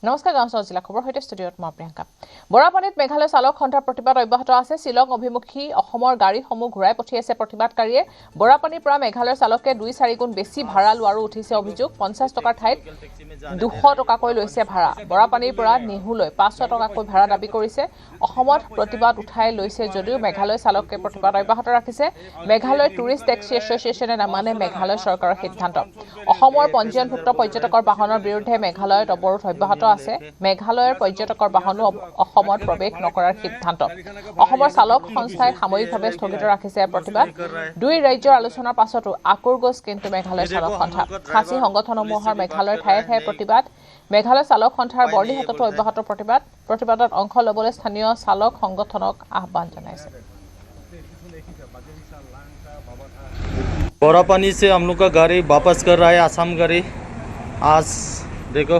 নমস্কাৰ গাঁও জিলা খবৰ হৈতে ষ্টুডিঅ'ত মই প্ৰিয়ংকা বৰাপানীত মেঘালয় চালক সন্থাৰ প্ৰতিবাদ অব্যাহত আছে শিলং অভিমুখী অসমৰ গাড়ীসমূহ ঘূৰাই পঠিয়াইছে প্ৰতিবাদকাৰীয়ে বৰাপানীৰ পৰা মেঘালয়ৰ চালকে 2-4 গুণ বেছি ভাড়া লোৱাৰো উঠিছে অভিযোগ 50 টকাৰ ঠাইত 200 টকাকৈ লৈছে ভাড়া বৰাপানীৰ পৰা নিহুলৈ 500 টকাকৈ ভাড়া দাবী কৰিছে অসমত প্ৰতিবাদ উঠাই লৈছে যদিও মেঘালয় চালকে প্ৰতিবাদ অব্যাহত ৰাখিছে মেঘালয় টুৰিষ্ট টেক্সি এছ'চিয়েশ্যনে নামানে মেঘালয় চৰকাৰৰ সিদ্ধান্ত অসমৰ পঞ্জীয়নভুক্ত পৰ্যটকৰ বাহনৰ বিৰুদ্ধে মেঘালয়ত অৱৰোধ অব্যাহত আছে মেঘালয়ৰ পৰ্যটকৰ বাহনো অসমত প্ৰৱেশ নকৰাৰ সিদ্ধান্ত অসমৰ চালক সংস্থাই সাময়িকভাৱে স্থগিত ৰাখিছে প্ৰতিবাদ দুই ৰাজ্যৰ আলোচনাৰ পাছতো আকুৰগোজ কিন্তু মেঘালয় চালক সন্থা খাচী সংগঠনসমূহৰ মেঘালয়ৰ ঠায়ে ঠায়ে প্ৰতিবাদ মেঘালয় চালক সন্থাৰ বৰ্ণিহাটতো অব্যাহত প্ৰতিবাদত অংশ ল'বলৈ স্থানীয় চালক সংগঠনক আহ্বান জনাইছে बोरापानी से हम लोग का गाड़ी वापस कर रहा है आसाम गाड़ी आज देखो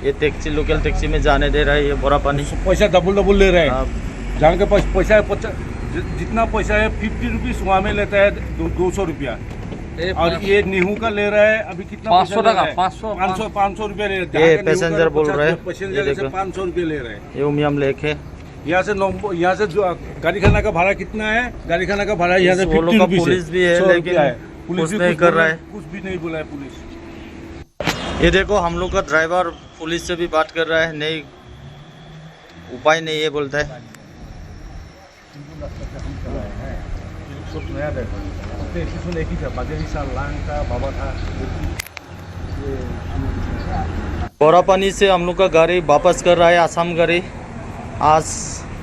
ये टैक्सी लोकल टैक्सी में जाने दे रहा है ये बोरापानी पैसा डबल ले रहे हैं जान के पास पैसा जितना पैसा है 50 रुपीज वहाँ में लेता है 200 रुपया और ये नीहू का ले रहा है अभी कितना 500 रुपया ले रहा है ये पैसेंजर बोल रहे हैं पैसेंजर से 500 रुपया ले रहे हैं ये उमियम लेके यहाँ से गाड़ी खाना का भाड़ा कितना है गाड़ी खाना का भाड़ा यहाँ से 50 रुपीज पुलिस भी है लेकिन पुलिस नहीं कर रहा है कुछ भी नहीं बोला है पुलिस ये देखो हम लोग का ड्राइवर पुलिस से भी बात कर रहा है नहीं उपाय नहीं है बोलता है बोरापानी से हम लोग का गाड़ी वापस कर रहा है आसाम गाड़ी आज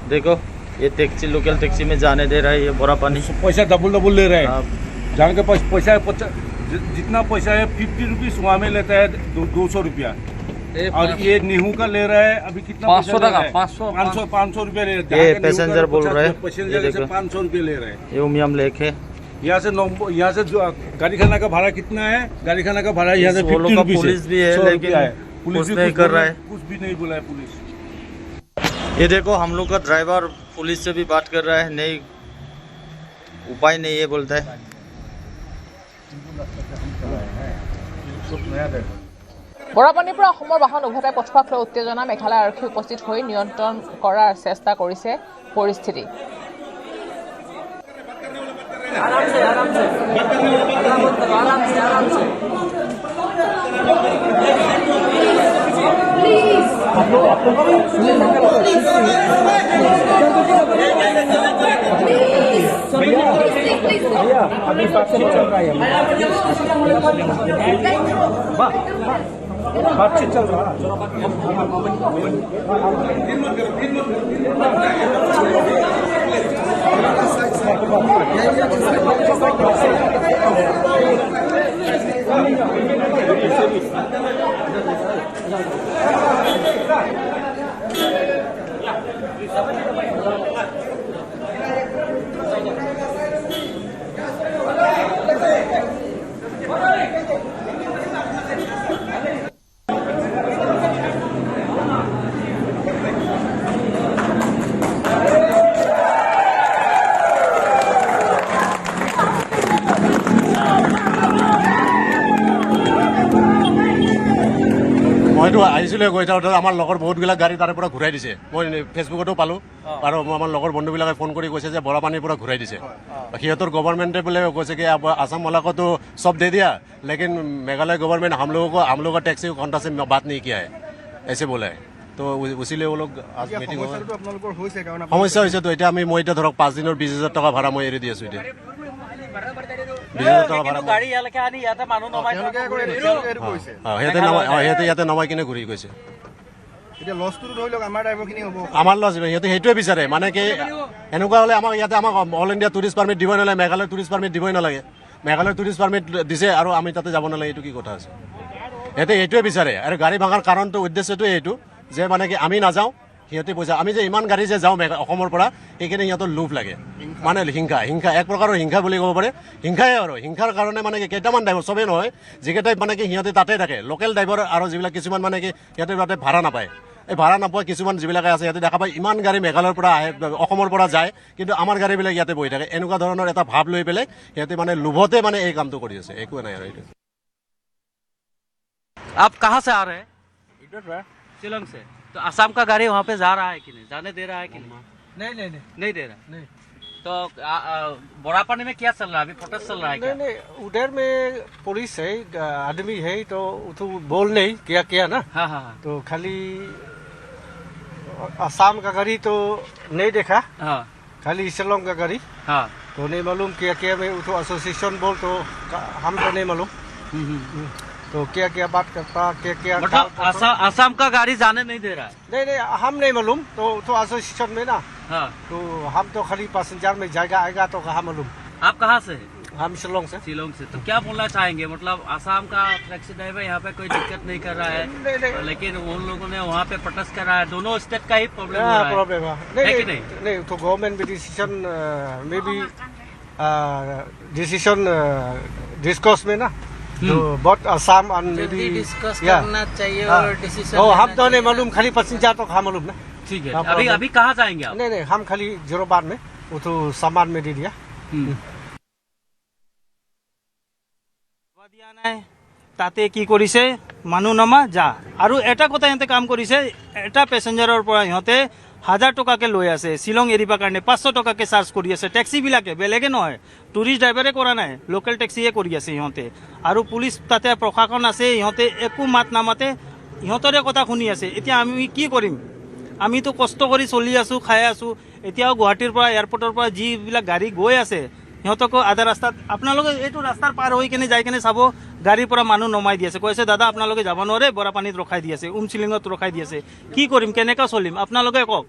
देखो ये टैक्सी लोकल टैक्सी में जाने दे रहा है ये बोरापानी पैसा डबल ले रहे हैं जान के पास पैसा जितना पैसा है 50 रुपीज वहाँ में लेता है 200 रुपया और ये नीहू का ले रहा है अभी कितना 500 रुपया ले रहा है ये पैसेंजर बोल रहे हैं पैसेंजर से 500 रुपया ले रहे हैं ये उमियम लेके यहाँ से गाड़ी खाना का भाड़ा कितना है गाड़ी खाना का भाड़ा यहाँ से 50 रुपीज पुलिस भी है लेकिन पुलिस नहीं कर रहा है कुछ भी नहीं बोला है पुलिस ये देखो हम लोग का ड्राइवर पुलिस से भी बात कर रहा है नहीं उपाय नहीं है बोलता है বৰাপানীৰ পৰা অসমৰ বাহন উভতাই পঠোৱাক লৈ উত্তেজনা মেঘালয় আৰক্ষী উপস্থিত হৈ নিয়ন্ত্ৰণ কৰাৰ চেষ্টা কৰিছে পৰিস্থিতি बातचीत चल रहा মইতো আহিছিলোঁ গৈ থাকোঁতে আমাৰ লগৰ বহুতবিলাক গাড়ী তাৰে পৰা ঘূৰাই দিছে মই ফেচবুকতো পালোঁ আৰু আমাৰ লগৰ বন্ধুবিলাকে ফোন কৰি কৈছে যে বৰাপানীৰ পৰা ঘূৰাই দিছে সিহঁতৰ গভৰ্ণমেণ্টে বোলে কৈছে কি আসাম वाला को सब दे दिया लेकिन मेघालय गवर्नमेंट हम लोगों का टैक्सी कॉन्ट्रा से बात नहीं किया है ऐसे बोला है तो उसीलिए वो लोग आज मीटिंग সমস্যা হৈছে তো এতিয়া মই এতিয়া ধৰক 5 দিনৰ 20,000 টকা ভাড়া মই এৰি দি আছোঁ এতিয়া 20,000 টকা ভাড়া গাড়ী ইয়ালৈকে আনি ইয়াতে মানুহ নমাই সিহঁতে ইয়াতে নমাই কিনে ঘূৰি গৈছে আমাৰ লছ সিহঁতে সেইটোৱে বিচাৰে মানে কি এনেকুৱা হ'লে আমাক ইয়াতে আমাক অল ইণ্ডিয়া টুৰিষ্ট পাৰ্মিট দিবই নালাগে মেঘালয় টুৰিষ্ট পাৰ্মিট দিবই নালাগে মেঘালয় টুৰিষ্ট পাৰ্মিট দিছে আৰু আমি তাতে যাব নালাগে এইটো কি কথা আছে সিহঁতে এইটোৱে বিচাৰে আৰু গাড়ী ভাঙাৰ কাৰণটো উদ্দেশ্যটোৱে এইটো যে মানে কি আমি নাযাওঁ সিহঁতে পইচা আমি যে ইমান গাড়ী যে যাওঁ অসমৰ পৰা সেইখিনি সিহঁতৰ লোভ লাগে মানে হিংসা এক প্ৰকাৰৰ হিংসা বুলি ক'ব পাৰে হিংসাই আৰু হিংসাৰ কাৰণে মানে কি কেইটামান ড্ৰাইভাৰ চবেই নহয় যিকেইটাই মানে কি সিহঁতে তাতে থাকে লোকেল ড্ৰাইভাৰ আৰু যিবিলাক কিছুমান মানে কি সিহঁতে তাতে ভাড়া নাপায় এই ভাড়া নাপায় কিছুমান যিবিলাকে আছে ইয়াতে দেখা পায় ইমান গাড়ী মেঘালয়ৰ পৰা আহে অসমৰ পৰা যায় কিন্তু আমাৰ গাড়ীবিলাক ইয়াতে বহি থাকে এনেকুৱা ধৰণৰ এটা ভাৱ লৈ পেলাই সিহঁতে মানে লোভতে মানে এই কামটো কৰি আছে একো নাই আৰু এইটো आप कहाँ से आ रहे हैं? शिलोंग से। तो असम का गाड़ी वहाँ पे जा रहा है कि नहीं, जाने दे रहा है कि नहीं? नहीं नहीं दे रहा। नहीं तो बोरापानी में क्या चल रहा है अभी, प्रोटेस्ट चल रहा है क्या? नहीं उधर में पुलिस है, आदमी है, तो बोल नहीं क्या किया ना। हाँ हाँ तो खाली असम का गाड़ी तो नहीं देखा, हाँ खाली शिलोंग का गाड़ी हाँ। तो नहीं मालूम क्या क्या में एसोसिएशन बोल तो हम तो नहीं मालूम। तो क्या क्या बात करता क्या क्या मतलब असम का गाड़ी जाने नहीं दे रहा है। नहीं हम नहीं मालूम। तो एसोसिएशन में ना, हाँ। तो हम तो खाली पैसेंजर में जाएगा आएगा तो कहाँ मालूम। आप कहाँ से हैं? हम शिलोंग से। शिलोंग से। तो क्या बोलना चाहेंगे, मतलब असम का टैक्सी ड्राइवर यहाँ पे कोई दिक्कत नहीं कर रहा है, नहीं लेकिन उन लोगों ने वहाँ पे प्रोटेस्ट कर रहा है, दोनों स्टेट का ही प्रॉब्लम हो रहा है। प्रॉब्लम है कि नहीं? नहीं तो गवर्नमेंट भी डिसीजन में भी डिसीजन डिस्कस में ना, तो बहुत आसाम जल्दी डिस्कस करना चाहिए और डिसीजन हम तो नहीं मालूम, खाली पैसेंजर तो कहाँ मालूम ना। ठीक है। हाँ, अभी problem। अभी कहाँ जाएंगे आप? नहीं हम खाली 0 में वो तो सामान में दे दिया। দিয়া নাই তাতে কি কৰিছে মানুহ নমা যা আৰু এটা কথা ইহঁতে কাম কৰিছে এটা পেচেঞ্জাৰৰ পৰা ইহঁতে 1000 টকাকে লৈ আছে শিলং এৰিবৰ কাৰণে 500 টকাকে চাৰ্জ কৰি আছে টেক্সিবিলাকে বেলেগে নহয় টুৰিষ্ট ড্ৰাইভাৰে কৰা নাই লোকেল টেক্সিয়ে কৰি আছে ইহঁতে আৰু পুলিচ তাতে প্ৰশাসন আছে ইহঁতে একো মাত নামাতে ইহঁতৰে কথা শুনি আছে এতিয়া আমি কি কৰিম আমিতো কষ্ট কৰি চলি আছোঁ খাই আছোঁ এতিয়াও গুৱাহাটীৰ পৰা এয়াৰপৰ্টৰ পৰা যিবিলাক গাড়ী গৈ আছে সিহঁতকো আধা ৰাস্তাত আপোনালোকে এইটো ৰাস্তাৰ পাৰ হৈ কিনে যাই কিনে চাব গাড়ীৰ পৰা মানুহ নমাই দি আছে কৈছে দাদা আপোনালোকে যাব নোৱাৰে বৰাপানীত ৰখাই দি আছে উমচিলিঙত ৰখাই দি আছে কি কৰিম কেনেকৈ চলিম আপোনালোকে কওক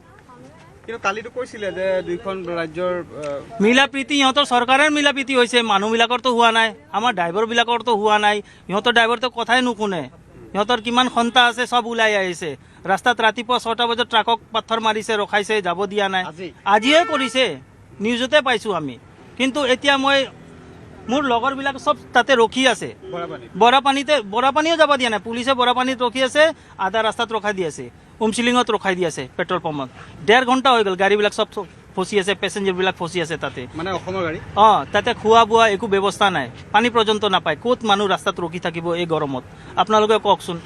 কিন্তু কালিতো কৈছিলে যে দুইখন ৰাজ্যৰ মিলা প্ৰীতি ইহঁতৰ চৰকাৰৰ মিলা প্ৰীতি হৈছে মানুহবিলাকৰতো হোৱা নাই আমাৰ ড্ৰাইভাৰবিলাকৰতো হোৱা নাই ইহঁতৰ ড্ৰাইভাৰটো কথাই নুশুনে ইহঁতৰ কিমান সন্তা আছে সব ওলাই আহিছে ৰাস্তাত ৰাতিপুৱা 6টা বজাত ট্ৰাকক পাথৰ মাৰিছে ৰখাইছে যাব দিয়া নাই আজিয়ে কৰিছে নিউজতে পাইছোঁ আমি কিন্তু এতিয়া মই মোৰ লগৰবিলাক সব তাতে ৰখি আছে বৰাপানীও যাব দিয়া নাই পুলিচে বৰাপানীত ৰখি আছে আধা ৰাস্তাত ৰখাই দি আছে উমচিলিঙত ৰখাই দি আছে পেট্ৰল পাম্পত 1.5 ঘণ্টা হৈ গ'ল গাড়ীবিলাক সব ফচি আছে পেচেঞ্জাৰবিলাক ফচি আছে তাতে মানে অসমৰ গাড়ী তাতে খোৱা বোৱা একো ব্যৱস্থা নাই পানী পৰ্যন্ত নাপায় ক'ত মানুহ ৰাস্তাত ৰখি থাকিব এই গৰমত আপোনালোকে কওকচোন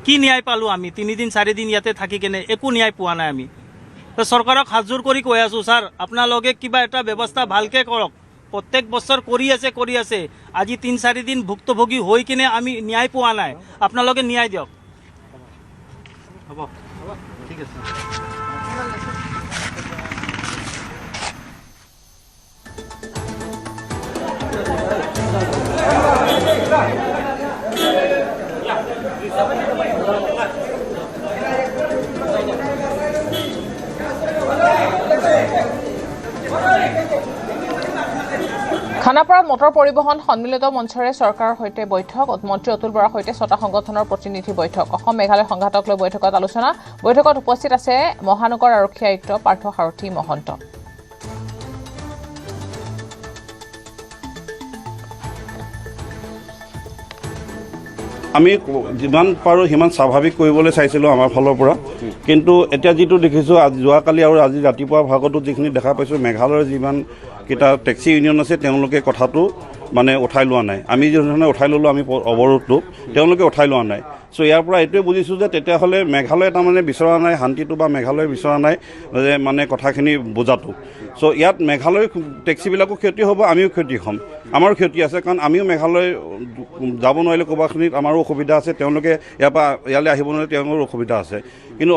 কি ন্যায় পালোঁ আমি 3 দিন 4 দিন ইয়াতে থাকি কেনে একো ন্যায় পোৱা নাই আমি চৰকাৰক হাতযোৰ কৰি কৈ আছোঁ ছাৰ আপোনালোকে কিবা এটা ব্যৱস্থা ভালকৈ কৰক প্ৰত্যেক বছৰ কৰি আছে আজি 3-4 দিন ভুক্তভোগী হৈ কিনে আমি ন্যায় পোৱা নাই আপোনালোকে ন্যায় দিয়ক হ'ব ঠিক আছে খানাপাৰাত মটৰ পৰিবহণ সন্মিলিত মঞ্চৰে চৰকাৰৰ সৈতে বৈঠক মন্ত্ৰী অতুল বৰাৰ সৈতে 6টা সংগঠনৰ প্ৰতিনিধি বৈঠক অসম মেঘালয় সংঘাতক লৈ বৈঠকত আলোচনা বৈঠকত উপস্থিত আছে মহানগৰ আৰক্ষী আয়ুক্ত পাৰ্থ সাৰথী মহন্ত আমি যিমান পাৰোঁ সিমান স্বাভাৱিক কৰিবলৈ চাইছিলোঁ আমাৰ ফালৰ পৰা কিন্তু এতিয়া যিটো দেখিছোঁ যোৱাকালি আৰু আজি ৰাতিপুৱা ভাগতো যিখিনি দেখা পাইছোঁ মেঘালয়ৰ যিমানকেইটা টেক্সি ইউনিয়ন আছে তেওঁলোকে কথাটো মানে উঠাই লোৱা নাই আমি যিধৰণে উঠাই ল'লোঁ আমি অৱৰোধটো তেওঁলোকে উঠাই লোৱা নাই চ' ইয়াৰ পৰা এইটোৱে বুজিছোঁ যে তেতিয়াহ'লে মেঘালয়ে তাৰমানে বিচৰা নাই শান্তিটো বা মেঘালয়ে বিচৰা নাই যে মানে কথাখিনি বুজাটো চ' ইয়াত মেঘালয়ৰ টেক্সিবিলাকো ক্ষতি হ'ব আমিও ক্ষতি হ'ম আমাৰো ক্ষতি আছে কাৰণ আমিও মেঘালয় যাব নোৱাৰিলে ক'ৰবাখিনিত আমাৰো অসুবিধা আছে তেওঁলোকে ইয়াৰ পৰা ইয়ালৈ আহিব নোৱাৰিলে তেওঁলোকৰ অসুবিধা আছে কিন্তু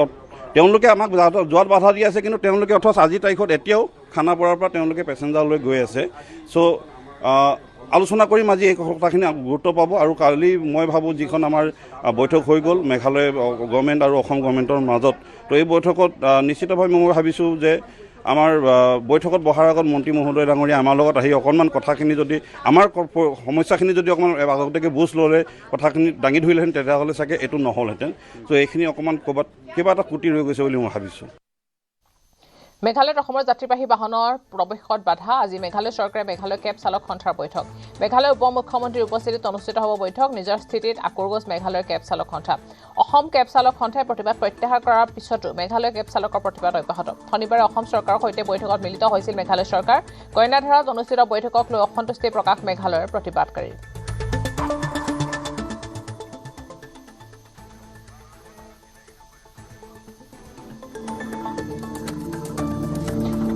তেওঁলোকে আমাক যোৱাত বাধা দি আছে কিন্তু তেওঁলোকে অথচ আজিৰ তাৰিখত এতিয়াও খানাপাৰাৰ পৰা তেওঁলোকে পেচেঞ্জাৰলৈ গৈ আছে চ' আলোচনা কৰিম আজি এই কথাখিনি গুৰুত্ব পাব আৰু কালি মই ভাবোঁ যিখন আমাৰ বৈঠক হৈ গ'ল মেঘালয় গভৰ্ণমেণ্ট আৰু অসম গভৰ্ণমেণ্টৰ মাজত তো এই বৈঠকত নিশ্চিতভাৱে মই ভাবিছোঁ যে আমাৰ বৈঠকত বহাৰ আগত মন্ত্ৰী মহোদয় ডাঙৰীয়া আমাৰ লগত আহি অকণমান কথাখিনি যদি আমাৰ সমস্যাখিনি যদি অকণমান আগতীয়াকৈ বুজ ল'লে কথাখিনি দাঙি ধৰিলেহেঁতেন তেতিয়াহ'লে চাগে এইটো নহ'লহেঁতেন চ' এইখিনি অকণমান ক'ৰবাত কিবা এটা ত্ৰুটি ৰৈ গৈছে বুলি মই ভাবিছোঁ মেঘালয়ত অসমৰ যাত্ৰীবাহী বাহনৰ প্ৰৱেশত বাধা আজি মেঘালয় চৰকাৰে মেঘালয় কেব চালক সন্থাৰ বৈঠক মেঘালয় উপ মুখ্যমন্ত্ৰীৰ উপস্থিতিত অনুষ্ঠিত হ'ব বৈঠক নিজৰ স্থিতিত আকোৰগোজ মেঘালয়ৰ কেব চালক সন্থা অসম কেব চালক সন্থাই প্ৰতিবাদ প্ৰত্যাহাৰ কৰাৰ পিছতো মেঘালয় কেব চালকৰ প্ৰতিবাদ অব্যাহত শনিবাৰে অসম চৰকাৰৰ সৈতে বৈঠকত মিলিত হৈছিল মেঘালয় চৰকাৰ কইনাধাৰাত অনুষ্ঠিত বৈঠকক লৈ অসন্তুষ্টি প্ৰকাশ মেঘালয়ৰ প্ৰতিবাদকাৰীৰ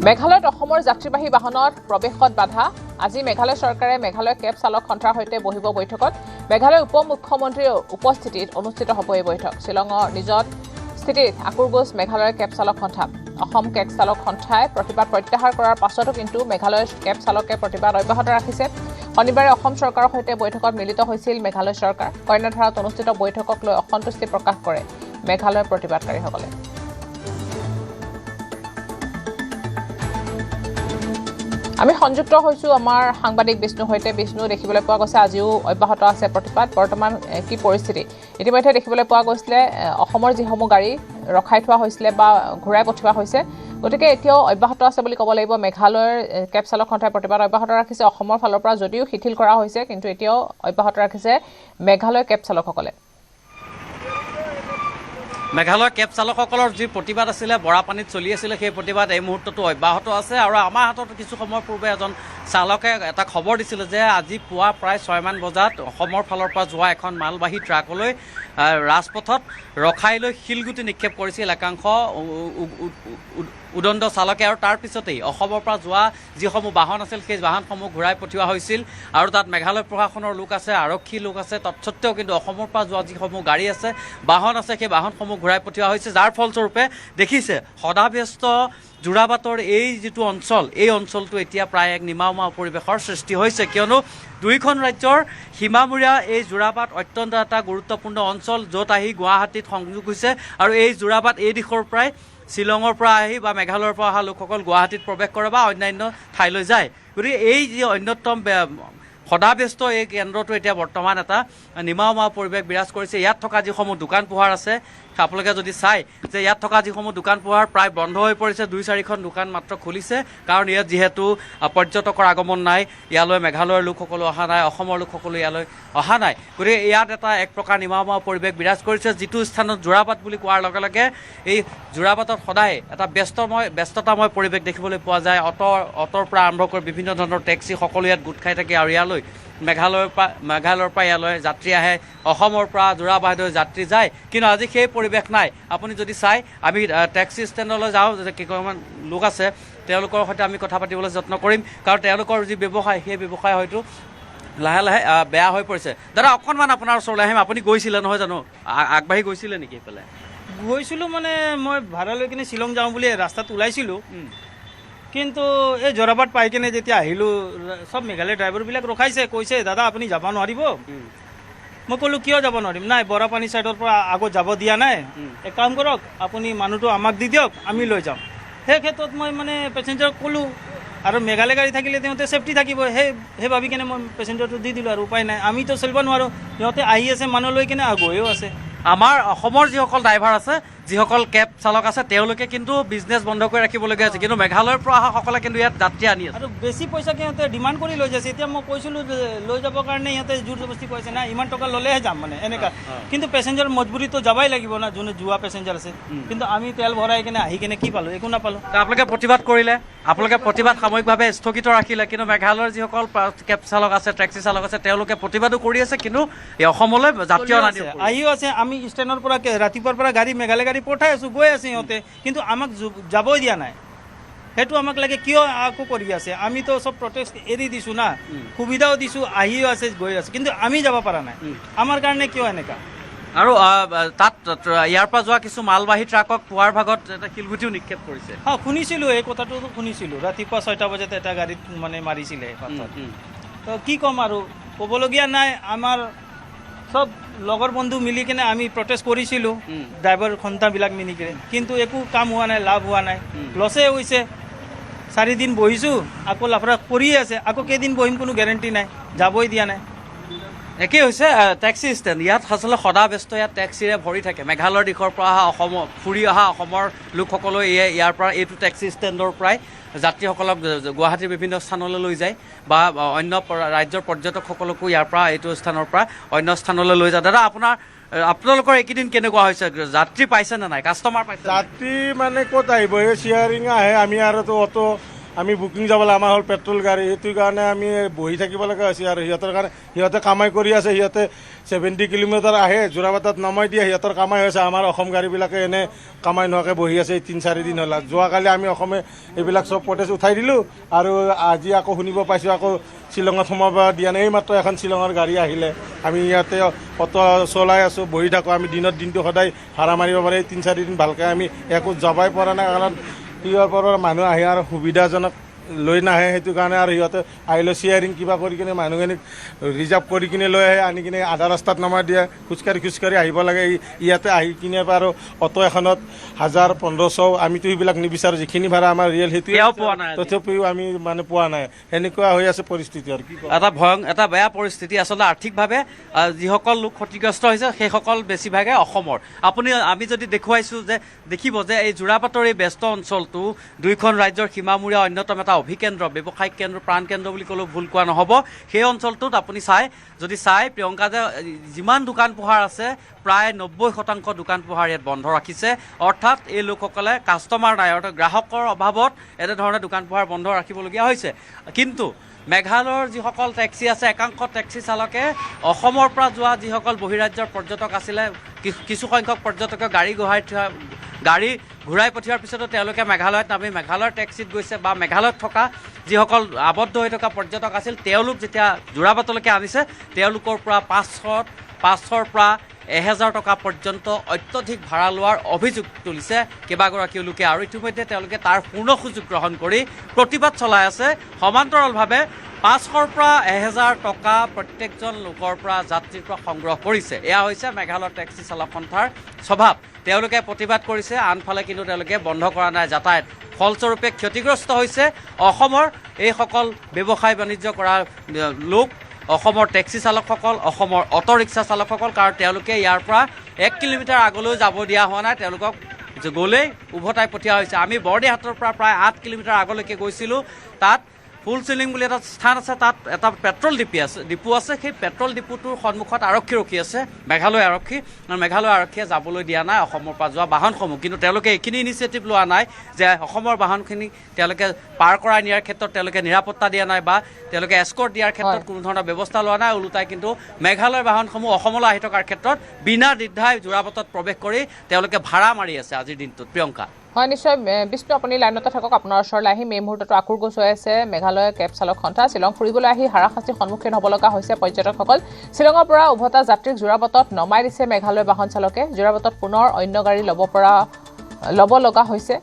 মেঘালয়ত অসমৰ যাত্ৰীবাহী বাহনত প্ৰৱেশত বাধা আজি মেঘালয় চৰকাৰে মেঘালয় কেব চালক সন্থাৰ সৈতে বহিব বৈঠকত মেঘালয় উপ মুখ্যমন্ত্ৰীৰ উপস্থিতিত অনুষ্ঠিত হ'ব এই বৈঠক শ্বিলঙৰ নিজত স্থিতিত আকুৰগোজ মেঘালয়ৰ কেব চালক সন্থা অসম কেব চালক সন্থাই প্ৰতিবাদ প্ৰত্যাহাৰ কৰাৰ পাছতো কিন্তু মেঘালয়ৰ কেব চালকে প্ৰতিবাদ অব্যাহত ৰাখিছে শনিবাৰে অসম চৰকাৰৰ সৈতে বৈঠকত মিলিত হৈছিল মেঘালয় চৰকাৰ কৰ্ণধাৰত অনুষ্ঠিত বৈঠকক লৈ অসন্তুষ্টি প্ৰকাশ কৰে মেঘালয়ৰ প্ৰতিবাদকাৰীসকলে আমি সংযুক্ত হৈছো আমাৰ সাংবাদিক বিষ্ণু সৈতে বিষ্ণু দেখিবলৈ পোৱা গৈছে আজিও অব্যাহত আছে প্ৰতিবাদ বৰ্তমান কি পৰিস্থিতি ইতিমধ্যে দেখিবলৈ পোৱা গৈছিলে অসমৰ যিসমূহ গাড়ী ৰখাই থোৱা হৈছিলে বা ঘূৰাই পঠিওৱা হৈছে গতিকে এতিয়াও অব্যাহত আছে বুলি ক'ব লাগিব মেঘালয়ৰ কেব চালক সন্থাই প্ৰতিবাদ অব্যাহত ৰাখিছে অসমৰ ফালৰ পৰা যদিও শিথিল কৰা হৈছে কিন্তু এতিয়াও অব্যাহত ৰাখিছে মেঘালয় কেব চালকসকলে মেঘালয় কেব চালকসকলৰ যি প্ৰতিবাদ আছিলে বৰাপানীত চলি আছিলে সেই প্ৰতিবাদ এই মুহূৰ্ততো অব্যাহত আছে আৰু আমাৰ হাতত কিছু সময় পূৰ্বে এজন চালকে এটা খবৰ দিছিলে যে আজি পুৱা প্ৰায় 6 মান বজাত অসমৰ ফালৰ পৰা যোৱা এখন মালবাহী ট্ৰাকলৈ ৰাজপথত ৰখাই লৈ শিলগুটি নিক্ষেপ কৰিছিল একাংশ উদণ্ড চালকে আৰু তাৰ পিছতেই অসমৰ পৰা যোৱা যিসমূহ বাহন আছিল সেই বাহনসমূহ ঘূৰাই পঠিওৱা হৈছিল আৰু তাত মেঘালয় প্ৰশাসনৰ লোক আছে আৰক্ষী লোক আছে তৎসত্ত্বেও কিন্তু অসমৰ পৰা যোৱা যিসমূহ গাড়ী আছে বাহন আছে সেই বাহনসমূহ ঘূৰাই পঠিওৱা হৈছে যাৰ ফলস্বৰূপে দেখিছে সদাব্যস্ত যোৰাবাটৰ এই যিটো অঞ্চল এই অঞ্চলটো এতিয়া প্ৰায় এক নিমাওমা পৰিৱেশৰ সৃষ্টি হৈছে কিয়নো দুইখন ৰাজ্যৰ সীমামূৰীয়া এই যোৰাবাট অত্যন্ত এটা গুৰুত্বপূৰ্ণ অঞ্চল য'ত আহি গুৱাহাটীত সংযোগ হৈছে আৰু এই যোৰাবাট এই দিশৰ পৰাই শ্বিলঙৰ পৰা আহি বা মেঘালয়ৰ পৰা অহা লোকসকল গুৱাহাটীত প্ৰৱেশ কৰে বা অন্যান্য ঠাইলৈ যায় গতিকে এই যি অন্যতম সদাব্যস্ত এই কেন্দ্ৰটো এতিয়া বৰ্তমান এটা নিমাওমা পৰিৱেশ বিৰাজ কৰিছে ইয়াত থকা যিসমূহ দোকান পোহাৰ আছে আপোনালোকে যদি চাই যে ইয়াত থকা যিসমূহ দোকান পোহাৰ প্ৰায় বন্ধ হৈ পৰিছে 2-4খন দোকান মাত্ৰ খুলিছে কাৰণ ইয়াত যিহেতু পৰ্যটকৰ আগমন নাই ইয়ালৈ মেঘালয়ৰ লোকসকলো অহা নাই অসমৰ লোকসকলো ইয়ালৈ অহা নাই গতিকে ইয়াত এটা এক প্ৰকাৰ নিমাওমা পৰিৱেশ বিৰাজ কৰিছে যিটো স্থানত যোৰাবাট বুলি কোৱাৰ লগে লগে এই যোৰাবাটত সদায় এটা ব্যস্ততাময় পৰিৱেশ দেখিবলৈ পোৱা যায় অটৰ পৰা আৰম্ভ কৰি বিভিন্ন ধৰণৰ টেক্সি সকলো ইয়াত গোট খাই থাকে আৰু ইয়ালৈ মেঘালয়ৰ পৰা ইয়ালৈ যাত্ৰী আহে অসমৰ পৰা যোৰাবাটলৈ যাত্ৰী যায় কিন্তু আজি সেই পৰিৱেশ নাই আপুনি যদি চাই আমি টেক্সি ষ্টেণ্ডলৈ যাওঁ যে কেইগৰাকীমান লোক আছে তেওঁলোকৰ সৈতে আমি কথা পাতিবলৈ যত্ন কৰিম কাৰণ তেওঁলোকৰ যি ব্যৱসায় সেই ব্যৱসায় হয়তো লাহে লাহে বেয়া হৈ পৰিছে দাদা অকণমান আপোনাৰ ওচৰলৈ আহিম আপুনি গৈছিলে নহয় জানো আগবাঢ়ি গৈছিলে নেকি এইফালে গৈছিলোঁ মানে মই ভাড়া লৈ কিনে শ্বিলং যাওঁ বুলি ৰাস্তাত ওলাইছিলোঁ কিন্তু এই যোৰাবাট পাই কিনে যেতিয়া আহিলোঁ সব মেঘালয় ড্ৰাইভাৰবিলাক ৰখাইছে কৈছে দাদা আপুনি যাব নোৱাৰিব মই ক'লোঁ কিয় যাব নোৱাৰিম নাই বৰাপানী ছাইডৰ পৰা আগত যাব দিয়া নাই এক কাম কৰক আপুনি মানুহটো আমাক দি দিয়ক আমি লৈ যাম সেই ক্ষেত্ৰত মই মানে পেচেঞ্জাৰক ক'লোঁ আৰু মেঘালয় গাড়ী থাকিলে সিহঁতে ছেফটি থাকিব সেই ভাবি কিনে মই পেচেঞ্জাৰটো দি দিলোঁ আৰু উপায় নাই আমিতো চলিব নোৱাৰোঁ সিহঁতে আহি আছে মানুহ লৈ কিনে গৈও আছে আমাৰ অসমৰ যিসকল ড্ৰাইভাৰ আছে যিসকল কেব চালক আছে তেওঁলোকে কিন্তু বিজনেছ বন্ধ কৰি ৰাখিবলগীয়া আছে কিন্তু মেঘালয়ৰ পৰা অহাসকলে কিন্তু ইয়াত যাত্ৰী আনি আছে আৰু বেছি পইচা সিহঁতে ডিমাণ্ড কৰি লৈ যাইছে এতিয়া মই কৈছিলোঁ যে লৈ যাবৰ কাৰণে সিহঁতে জোৰ জবস্তি কৈছে নাই ইমান টকা ল'লেহে যাম মানে এনেকুৱা কিন্তু পেচেঞ্জাৰ মজবুৰিতো যাবই লাগিব না যোনে যোৱা পেচেঞ্জাৰ আছে কিন্তু আমি তেল ভৰাই কিনে আহি কিনে কি পালোঁ একো নাপালোঁ আপোনালোকে প্ৰতিবাদ কৰিলে আপোনালোকে প্ৰতিবাদ সাময়িকভাৱে স্থগিত ৰাখিলে কিন্তু মেঘালয়ৰ যিসকল কেব চালক আছে টেক্সি চালক আছে তেওঁলোকে প্ৰতিবাদো কৰি আছে কিন্তু এই অসমলৈ যাত্ৰী অনা আহিও আছে আমি ষ্টেণ্ডৰ পৰা ৰাতিপুৱাৰ পৰা গাড়ী মেঘালয় গাড়ী পঠাই আছোঁ গৈ আছে সিহঁতে কিন্তু আমাক যাবই দিয়া নাই সেইটো আমাক লাগে কিয় আকৌ কৰি আছে আমিতো চব প্ৰটেষ্ট এৰি দিছোঁ না সুবিধাও দিছোঁ আহিও আছে গৈ আছে কিন্তু আমি যাব পৰা নাই আমাৰ কাৰণে কিয় এনেকুৱা আৰু তাত ইয়াৰ পৰা যোৱা কিছু মালবাহী ট্ৰাকক পুৱাৰ ভাগত এটা শিলগুটিও নিক্ষেপ কৰিছে শুনিছিলোঁ এই কথাটো শুনিছিলোঁ ৰাতিপুৱা 6টা বজাত এটা গাড়ীত মানে মাৰিছিলে তো কি ক'ম আৰু ক'বলগীয়া নাই আমাৰ সব লগৰ বন্ধু মিলি কিনে আমি প্ৰটেষ্ট কৰিছিলোঁ ড্ৰাইভাৰ সন্থাবিলাক মিলি কিনে কিন্তু একো কাম হোৱা নাই লাভ হোৱা নাই লছে হৈছে 4 দিন বহিছোঁ আকৌ লাফৰা কৰিয়ে আছে আকৌ কেইদিন বহিম কোনো গেৰেণ্টি নাই যাবই দিয়া নাই একেই হৈছে টেক্সি ষ্টেণ্ড ইয়াত আচলতে সদাব্যস্ত ইয়াত টেক্সিৰে ভৰি থাকে মেঘালয়ৰ দিশৰ পৰা অহা অসমৰ ফুৰি অহা অসমৰ লোকসকলে ইয়াৰ পৰা এইটো টেক্সি ষ্টেণ্ডৰ পৰাই যাত্ৰীসকলক গুৱাহাটীৰ বিভিন্ন স্থানলৈ লৈ যায় বা অন্য ৰাজ্যৰ পৰ্যটকসকলকো ইয়াৰ পৰা এইটো স্থানৰ পৰা অন্য স্থানলৈ লৈ যায় দাদা আপোনালোকৰ এইকেইদিন কেনেকুৱা হৈছে যাত্ৰী পাইছে নে নাই কাষ্টমাৰ পাইছে যাত্ৰী মানে ক'ত আহিব এই শ্বেয়াৰিং আহে আমি আৰুতো অটো আমি বুকিং যাবলৈ আমাৰ হ'ল পেট্ৰল গাড়ী, সেইটোৰ কাৰণে আমি বহি থাকিব লগা হৈছে। আৰু সিহঁতৰ কাৰণে সিহঁতে কামাই কৰি আছে, সিহঁতে 70 কিলোমিটাৰ আহে, যোৰাবাটত নমাই দিয়ে, সিহঁতৰ কামাই হৈছে। আমাৰ অসম গাড়ীবিলাকে এনে কামাই নোহোৱাকৈ বহি আছে 3-4 দিন হ'ল। যোৱাকালি আমি অসমে এইবিলাক চব প্ৰটেষ্ট উঠাই দিলোঁ, আৰু আজি আকৌ শুনিব পাইছোঁ আকৌ শ্বিলঙত সোমাব দিয়া নাই। এইমাত্ৰ এখন শ্বিলঙৰ গাড়ী আহিলে, আমি ইয়াতে অটো চলাই আছোঁ, বহি থাকোঁ। আমি দিনটো সদায় ভাড়া মাৰিব পাৰে, 3-4 দিন ভালকৈ আমি একো যাবই পৰা নাই, কাৰণ সিহঁৰ পৰা মানুহ আহে আৰু সুবিধাজনক লৈ নাহে। সেইটো কাৰণে আৰু সিহঁতে আহিলে শ্বেয়াৰিং কিবা কৰি কিনে মানুহখিনিক ৰিজাৰ্ভ কৰি কিনে লৈ আহে, আনি কিনে আধা ৰাস্তাত নমাই দিয়ে। খোজকাঢ়ি আহিব লাগে। ইয়াতে আহি কিনে আৰু অটো এখনত 1000-1500, আমিতো সেইবিলাক নিবিচাৰোঁ। যিখিনি ভাড়া আমাৰ ৰিয়েল সেইটোৱে পোৱা নাই, তথাপিও আমি মানে পোৱা নাই। সেনেকুৱা হৈ আছে পৰিস্থিতি। আৰু কি এটা বেয়া পৰিস্থিতি। আচলতে আৰ্থিকভাৱে যিসকল লোক ক্ষতিগ্ৰস্ত হৈছে সেইসকল বেছিভাগে অসমৰ। আমি যদি দেখুৱাইছোঁ যে দেখিব যে এই যোৰাবাটৰ এই ব্যস্ত অঞ্চলটো দুইখন ৰাজ্যৰ সীমামূৰীয়া অন্যতম এটা অভিকেন্দ্ৰ, ব্যৱসায়িক কেন্দ্ৰ, প্ৰাণকেন্দ্ৰ বুলি ক'লেও ভুল কোৱা নহ'ব। সেই অঞ্চলটোত আপুনি যদি চাই প্ৰিয়ংকা, যে যিমান দোকান পোহাৰ আছে প্ৰায় 90% দোকান পোহাৰ ইয়াত বন্ধ ৰাখিছে। অৰ্থাৎ এই লোকসকলে কাষ্টমাৰ নাই, অৰ্থাৎ গ্ৰাহকৰ অভাৱত এনেধৰণে দোকান পোহাৰ বন্ধ ৰাখিবলগীয়া হৈছে। কিন্তু মেঘালয়ৰ যিসকল টেক্সি আছে, একাংশ টেক্সি চালকে অসমৰ পৰা যোৱা যিসকল বহিৰাজ্যৰ পৰ্যটক আছিলে, কিছুসংখ্যক পৰ্যটকে গাড়ী ঘূৰাই পঠিওৱাৰ পিছতো তেওঁলোকে মেঘালয়ত নামি মেঘালয়ৰ টেক্সিত গৈছে, বা মেঘালয়ত থকা যিসকল আবদ্ধ হৈ থকা পৰ্যটক আছিল তেওঁলোক যেতিয়া যোৰাবাটলৈকে আনিছে, তেওঁলোকৰ পৰা 500ৰ পৰা 1000 টকা পৰ্যন্ত অত্যধিক ভাড়া লোৱাৰ অভিযোগ তুলিছে কেইবাগৰাকীও লোকে। আৰু ইতিমধ্যে তেওঁলোকে তাৰ পূৰ্ণ সুযোগ গ্ৰহণ কৰি প্ৰতিবাদ চলাই আছে। সমান্তৰালভাৱে 500ৰ পৰা 1000 টকা প্ৰত্যেকজন লোকৰ পৰা যাত্ৰীৰ পৰা সংগ্ৰহ কৰিছে। এয়া হৈছে মেঘালয়ৰ টেক্সি চালক সন্থাৰ স্বভাৱ। তেওঁলোকে প্ৰতিবাদ কৰিছে, আনফালে কিন্তু তেওঁলোকে বন্ধ কৰা নাই যাতায়াত। ফলস্বৰূপে ক্ষতিগ্ৰস্ত হৈছে অসমৰ এইসকল ব্যৱসায় বাণিজ্য কৰা লোক, অসমৰ টেক্সি চালকসকল, অসমৰ অটো ৰিক্সা চালকসকল। কাৰণ তেওঁলোকে ইয়াৰ পৰা 1 কিলোমিটাৰ আগলৈ যাব দিয়া হোৱা নাই, তেওঁলোকক গ'লেই উভতাই পঠিওৱা হৈছে। আমি বৰদিহাটৰ পৰা প্ৰায় 8 কিলোমিটাৰ আগলৈকে গৈছিলোঁ। তাত ফুল চিলিং বুলি এটা স্থান আছে, তাত এটা পেট্ৰল ডিপু আছে। সেই পেট্ৰল ডিপুটোৰ সন্মুখত আৰক্ষী ৰখি আছে, মেঘালয় আৰক্ষী। মেঘালয় আৰক্ষীয়ে যাবলৈ দিয়া নাই অসমৰ পৰা যোৱা বাহনসমূহ। কিন্তু তেওঁলোকে এইখিনি ইনিচিয়েটিভ লোৱা নাই যে অসমৰ বাহনখিনি তেওঁলোকে পাৰ কৰাই নিয়াৰ ক্ষেত্ৰত তেওঁলোকে নিৰাপত্তা দিয়া নাই, বা তেওঁলোকে এস্কৰ্ট দিয়াৰ ক্ষেত্ৰত কোনো ধৰণৰ ব্যৱস্থা লোৱা নাই। ওলোটাই কিন্তু মেঘালয়ৰ বাহনসমূহ অসমলৈ আহি থকাৰ ক্ষেত্ৰত বিনা দ্বিধাই যোৰাবাটত প্ৰৱেশ কৰি তেওঁলোকে ভাড়া মাৰি আছে আজিৰ দিনটোত। প্ৰিয়ংকা। হয়, নিশ্চয় বিষ্ণু, আপুনি লাইনতে থাকক। আপোনাৰ ওচৰলৈ আহিম। এই মুহূৰ্তটো আকুৰগোচ হৈ আছে মেঘালয় কেব চালক সন্থা। শ্বিলং ফুৰিবলৈ আহি হাৰাশাস্তিৰ সন্মুখীন হ'ব লগা হৈছে পৰ্যটকসকল। শ্বিলঙৰ পৰা উভতা যাত্ৰীক যোৰাবাটত নমাই দিছে মেঘালয় বাহন চালকে। যোৰাবাটত পুনৰ অন্য গাড়ী ল'ব লগা হৈছে।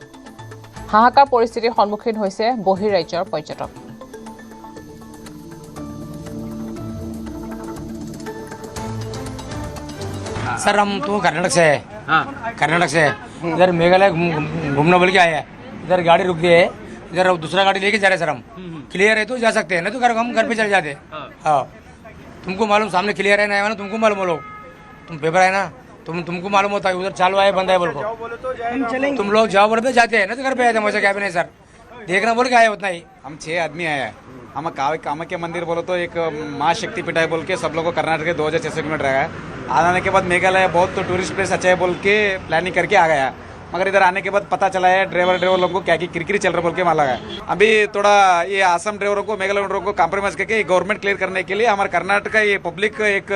হাহাকাৰ পৰিস্থিতিৰ সন্মুখীন হৈছে বহিৰাজ্যৰ পৰ্যটক। सर हम तो कर्नाटक से है। कर्नाटक से इधर मेघालय घूमने बोल के आए हैं। इधर गाड़ी रुक गई है, इधर दूसरा गाड़ी लेके जा रहे हैं सर। हम क्लियर है तो जा सकते हैं, नहीं तो हम घर पे चले जाते। हाँ, तुमको मालूम सामने क्लियर है ना, तुमको मालूम हो, लोग तुम पेपर है ना, तुमको मालूम होता है उधर चालू है बंद है बोल को। तुम लोग जाओ बोले तो जाते हैं, नहीं तो घर पे आते हैं। वैसे क्या भी नहीं सर, देखना बोल के आए उतना ही। हम 6 आदमी आए हैं। हम कामाख्या मंदिर बोलो तो एक माँ शक्ति पीठ है बोल के सब लोग को कर्नाटक के 2600 किलोमीटर है। आने के बाद मेघालय बहुत तो टूरिस्ट प्लेस अच्छा है बोल के प्लानिंग करके आ गया, मगर इधर आने के बाद पता चला है ड्राइवर लोगों को क्या की किरकिरी चल रहा बोल के माला है। अभी थोड़ा ये आसाम ड्राइवरों को मेघालय ड्राइवरों को कॉम्प्रोमाइज़ करके गवर्नमेंट क्लियर करने के लिए हमारे कर्नाटक का ये पब्लिक एक